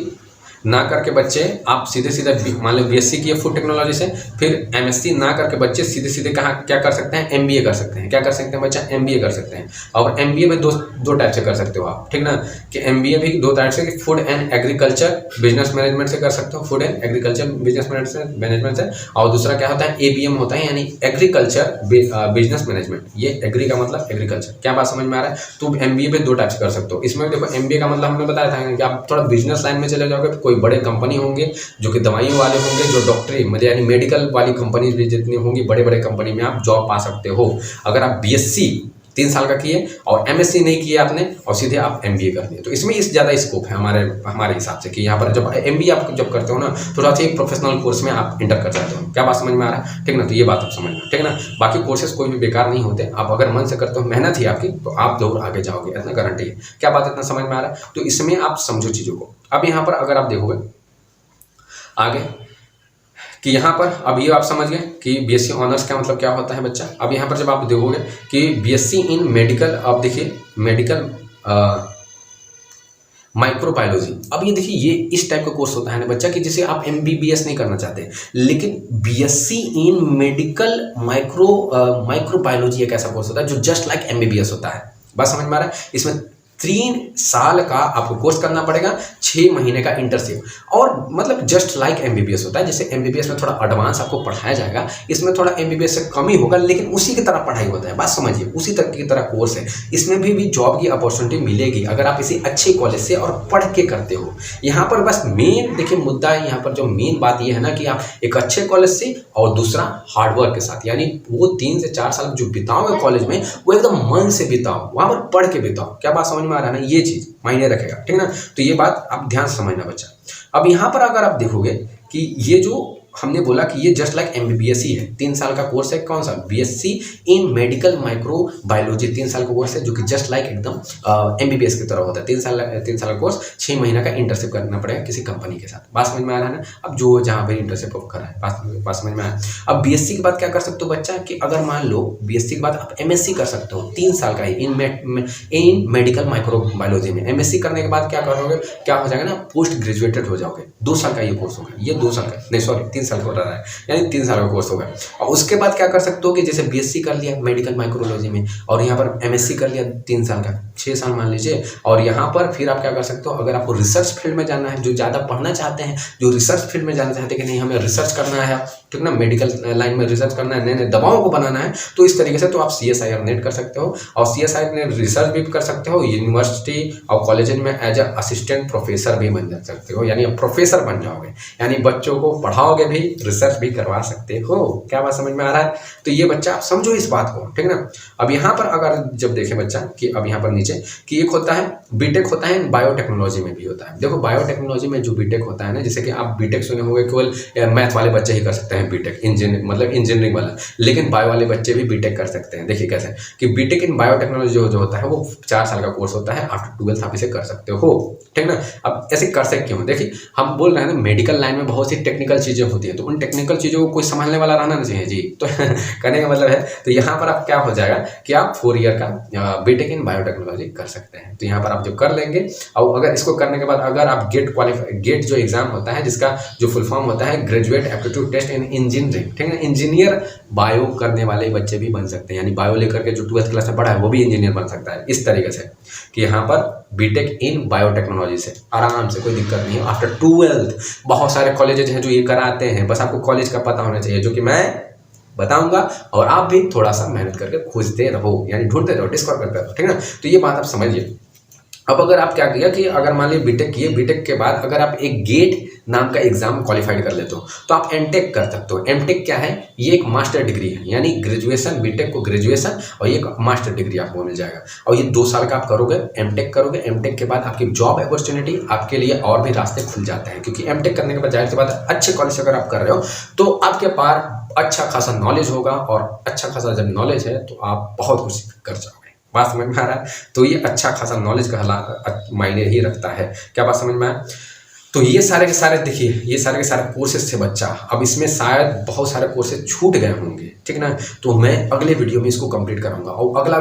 ना करके बच्चे आप सीधे मान लो BSc किए फूड टेक्नोलॉजी से, फिर MSc ना करके बच्चे सीधे कहाँ क्या कर सकते हैं, MBA कर सकते हैं। क्या कर सकते हैं बच्चा, MBA कर सकते हैं। और MBA में दो टाइप से कर सकते हो आप, ठीक ना, कि MBA भी 2 टाइप से, कि food and agriculture business management से कर सकते हो, food and agriculture business management से। और दूसरा क्या होता है, ABM होता है, यानी एग्रीकल्चर बिजनेस मैनेजमेंट। ये एग्री का मतलब एग्रीकल्चर। क्या बात समझ में आ रहा है? तो MBA पे 2 टाइप से कर सकते हो। इसमें देखो MBA का मतलब हमने बताया था कि आप थोड़ा बिजनेस लाइन में चले जाओगे, कोई बड़े कंपनी होंगे जो कि दवाइयों वाले होंगे, जो डॉक्टरी मतलब यानी मेडिकल वाली कंपनी भी जितनी होंगी, बड़े बड़े कंपनी में आप जॉब पा सकते हो अगर आप BSc 3 साल का किए और MSc नहीं किया आपने और सीधे आप MBA कर दिए। तो इसमें इस ज़्यादा स्कोप है हमारे हिसाब से कि यहाँ पर जब MBA आप जब करते हो ना, थोड़ा सा एक प्रोफेशनल कोर्स में आप इंटर कर जाते हो। क्या बात समझ में आ रहा है? ठीक ना, तो ये बात आप समझना, ठीक ना। बाकी कोर्सेज कोई भी बेकार नहीं होते, आप अगर मन से करते हो, मेहनत ही आपकी, तो आप जरूर आगे जाओगे, इतना गारंटी है। क्या बात इतना समझ में आ रहा है? तो इसमें आप समझो चीज़ों को। अब यहाँ पर अगर आप देखोगे आगे कि यहाँ पर अब ये आप समझ गए कि BSc ऑनर्स का मतलब क्या होता है बच्चा। अब यहाँ पर जब आप देखोगे कि BSc इन मेडिकल, आप देखिए मेडिकल माइक्रोबायोलॉजी। अब ये देखिए ये इस टाइप का कोर्स होता है ना बच्चा कि जिसे आप MBBS नहीं करना चाहते, लेकिन BSc इन मेडिकल माइक्रोबायोलॉजी एक ऐसा कोर्स होता है जो जस्ट लाइक MBBS होता है। बात समझ में आ रहा है? इसमें 3 साल का आपको कोर्स करना पड़ेगा, 6 महीने का इंटर्नशिप, और मतलब जस्ट लाइक MBBS होता है। जैसे MBBS में थोड़ा एडवांस आपको पढ़ाया जाएगा, इसमें थोड़ा MBBS से कम ही होगा, लेकिन उसी की तरह पढ़ाई होता है। बात समझिए, उसी तरह की तरह कोर्स है। इसमें भी जॉब की अपॉर्चुनिटी मिलेगी अगर आप इसी अच्छे कॉलेज से और पढ़ के करते हो। यहाँ पर बस मेन देखिए मुद्दा है, यहाँ पर जो मेन बात ये है ना कि आप एक अच्छे कॉलेज से और दूसरा हार्डवर्क के साथ, यानी वो 3 से 4 साल जो बिताओगे कॉलेज में वो एकदम मन से बिताओ, वहाँ पर पढ़ के बिताओ। क्या बात समझ में आ रहा है ना? ये चीज़ मायने रखेगा, ठीक ना। तो ये बात आप ध्यान से समझना बच्चा। अब यहाँ पर अगर आप देखोगे कि ये जो हमने बोला कि ये जस्ट लाइक एमबीबीएस ही है, 3 साल का कोर्स है। कौन सा? बीएससी इन मेडिकल माइक्रोबायोलॉजी, 3 साल का कोर्स है जो कि जस्ट लाइक एकदम एमबीबीएस की तरह होता है। 3 साल का कोर्स, 6 महीना का इंटर्नशिप करना पड़ेगा किसी कंपनी के साथ। बात समझ में आ रहा है ना? अब जो जहाँ पर इंटर्नशिप कर रहा है, बात समझ में आया। अब बीएससी के बाद क्या कर सकते हो बच्चा, कि अगर मान लो बीएससी के बाद आप एमएससी कर सकते हो, 3 साल का ही इन मेडिकल माइक्रोबायोलॉजी में। एमएससी करने के बाद क्या करोगे, क्या हो जाएगा ना, पोस्ट ग्रेजुएटेड हो जाओगे। 2 साल का ये कोर्स होगा, ये 2 साल का नहीं, सॉरी 3 साल का हो रहा है, यानी 3 साल का कोर्स होगा। और उसके बाद क्या कर सकते हो कि जैसे बीएससी कर लिया मेडिकल माइक्रोबायोलॉजी में, और यहाँ पर एमएससी कर लिया 3 साल का, 6 साल मान लीजिए। और यहाँ पर फिर आप क्या कर सकते हो, अगर आपको रिसर्च फील्ड में जाना है, जो ज़्यादा पढ़ना चाहते हैं, जो रिसर्च फील्ड में जाना चाहते हैं कि नहीं हमें रिसर्च करना है, ठीक ना, मेडिकल लाइन में रिसर्च करना है, नए नए दवाओं को बनाना है, तो इस तरीके से तो आप CSIR नेट कर सकते हो। और CSIR नेट रिसर्च भी कर सकते हो, यूनिवर्सिटी और कॉलेज में एज अ असिस्टेंट प्रोफेसर भी बन जा सकते हो, यानी प्रोफेसर बन जाओगे, यानी बच्चों को पढ़ाओगे भी, रिसर्च भी करवा सकते हो। क्या बात समझ में आ रहा है? तो ये बच्चा आप समझो इस बात को, ठीक ना। अब यहाँ पर अगर जब देखें बच्चा कि अब यहाँ पर नीचे कि एक होता है बीटेक, होता है बायोटेक्नोलॉजी में भी होता है। देखो बायोटेक्नोलॉजी में जो बीटेक होता है ना, जैसे कि आप बीटेक सुने होंगे केवल मैथ वाले बच्चे ही कर सकते हैं बीटेक, मतलब इंजीनियरिंग वाला, लेकिन बायो वाले बच्चे भी बीटेक कर सकते हैं। देखिए कैसे कि बीटेक इन बायोटेक्नोलॉजी जो होता है वो 4 साल का कोर्स होता है, आफ्टर 12th आप इसे कर सकते हो, ठीक ना। अब ऐसे कर सकते क्यों, देखिए हम बोल रहे हैं ना मेडिकल लाइन में बहुत सी टेक्निकल चीज़ें होती हैं, तो उन टेक्निकल चीज़ों को कोई संभालने वाला रहना चाहिए जी, तो कहने का मतलब है, तो यहाँ पर आप क्या हो जाएगा कि आप 4 ईयर का बीटेक इन बायोटेक्नोलॉजी कर सकते हैं। तो यहाँ पर आप जब कर लेंगे, और अगर इसको करने के बाद अगर आप गेट जो एग्जाम होता है, जिसका जो फुल फॉर्म होता है graduate aptitude test in engineering, ठीक है, इंजीनियर बायो करने वाले बच्चे भी बन सकते हैं, यानी बायो लेकर के जो 12th क्लास में पढ़ा है वो भी इंजीनियर बन सकता है। इस तरीके से कि यहाँ पर बीटेक इन बायोटेक्नोलॉजी से आराम से, कोई दिक्कत नहीं है। आफ्टर 12th बहुत सारे कॉलेजेज हैं जो ये कराते हैं, बस आपको कॉलेज का पता होना चाहिए, जो कि मैं बताऊंगा, और आप भी थोड़ा सा मेहनत करके खोजते रहो, यानी ढूंढते रहो, डिस्कवर करते रहो, ठीक है ना। तो ये बात आप समझिए। अब अगर आप क्या किया कि अगर मान लीजिए बीटेक किए, बीटेक के बाद अगर आप एक गेट नाम का एग्जाम क्वालिफाइड कर लेते हो तो आप एमटेक कर सकते हो। एमटेक क्या है, ये एक मास्टर डिग्री है, यानी ग्रेजुएशन, बीटेक को ग्रेजुएशन और ये मास्टर डिग्री आपको मिल जाएगा, और ये 2 साल का आप करोगे, एमटेक करोगे। एमटेक के बाद आपकी जॉब अपॉर्चुनिटी आपके लिए और भी रास्ते खुल जाते हैं, क्योंकि एमटेक करने के बाद जाहिर सी बात अच्छे कॉलेज से अगर आप कर रहे हो तो आपके पास अच्छा खासा नॉलेज होगा, और अच्छा खासा जब नॉलेज है तो आप बहुत कुछ कर जाओगे। बात समझ में आ रहा है? तो ये अच्छा खासा नॉलेज का मायने ही रखता है। क्या बात समझ में आया? तो ये सारे के सारे देखिए, ये सारे के सारे कोर्सेज थे बच्चा। अब इसमें शायद बहुत सारे कोर्सेज छूट गए होंगे, ठीक ना, तो मैं अगले वीडियो में इसको कंप्लीट कराऊंगा, और अगला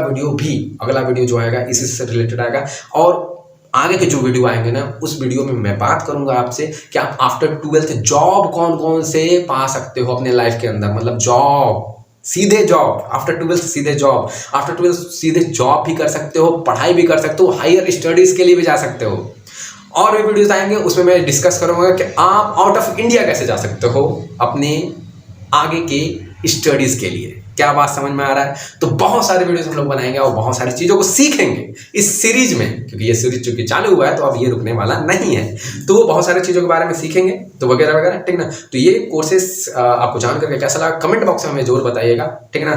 वीडियो जो आएगा इसी से रिलेटेड आएगा। और आगे के जो वीडियो आएंगे ना, उस वीडियो में मैं बात करूंगा आपसे कि आप आफ्टर 12th जॉब कौन कौन से पा सकते हो अपने लाइफ के अंदर, मतलब जॉब, सीधे जॉब, आफ्टर 12th सीधे जॉब, आफ्टर 12th सीधे जॉब भी कर सकते हो, पढ़ाई भी कर सकते हो, हायर स्टडीज के लिए भी जा सकते हो। और भी वीडियोस आएंगे, उसमें मैं डिस्कस करूंगा कि आप आउट ऑफ इंडिया कैसे जा सकते हो अपने आगे के स्टडीज के लिए। क्या बात समझ में आ रहा है? तो बहुत सारे वीडियोस हम लोग बनाएंगे और बहुत सारी चीज़ों को सीखेंगे इस सीरीज में, क्योंकि ये सीरीज चूंकि चालू हुआ है तो अब ये रुकने वाला नहीं है, तो वो बहुत सारी चीज़ों के बारे में सीखेंगे, तो वगैरह वगैरह, ठीक ना। तो ये कोर्सेस आपको जान करके कैसा लगा कमेंट बॉक्स में हमें जरूर बताइएगा, ठीक ना।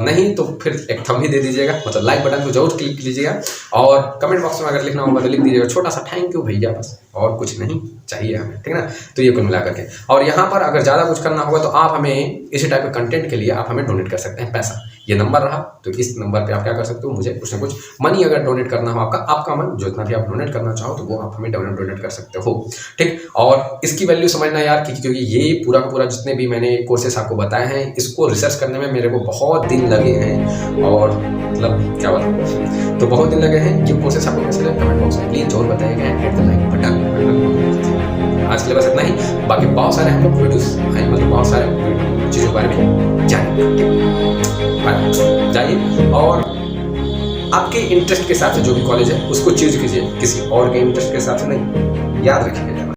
नहीं तो फिर एक थंब ही दे दीजिएगा, मतलब लाइक बटन को जरूर क्लिक कीजिएगा, और कमेंट बॉक्स में अगर लिखना होगा तो लिख दीजिएगा छोटा सा थैंक यू भैया, बस, और कुछ नहीं चाहिए हमें, ठीक ना। तो ये कुल मिला करके, और यहाँ पर अगर ज़्यादा कुछ करना होगा तो आप हमें इसी टाइप के कंटेंट के लिए आप हमें डोनेट कर सकते हैं पैसा। ये नंबर रहा, तो इस नंबर पे आप क्या कर सकते हो, मुझे कुछ ना कुछ मनी अगर डोनेट करना हो, आपका मन, जितना भी आप डोनेट करना चाहो तो वो आप हमें डोनेट कर सकते हो, ठीक। और इसकी वैल्यू समझना यार, क्योंकि ये पूरा का पूरा जितने भी मैंने कोर्सेस आपको बताए हैं, इसको रिसर्च करने में मेरे को बहुत दिन लगे हैं, और मतलब क्या बताऊँ, तो बहुत दिन लगे हैं। ये कोर्सेस आपको कैसे लगे कमेंट बॉक्स में प्लीज जरूर बताइएगा, हिट द लाइक बटन। आज के लिए बस इतना ही, बाकी बहुत सारे हम लोग वीडियोस, मतलब बहुत सारे चीज़ों के बारे में जाइए, और आपके इंटरेस्ट के हिसाब से जो भी कॉलेज है उसको चूज कीजिए, किसी और के इंटरेस्ट के हिसाब से नहीं, याद रखिएगा।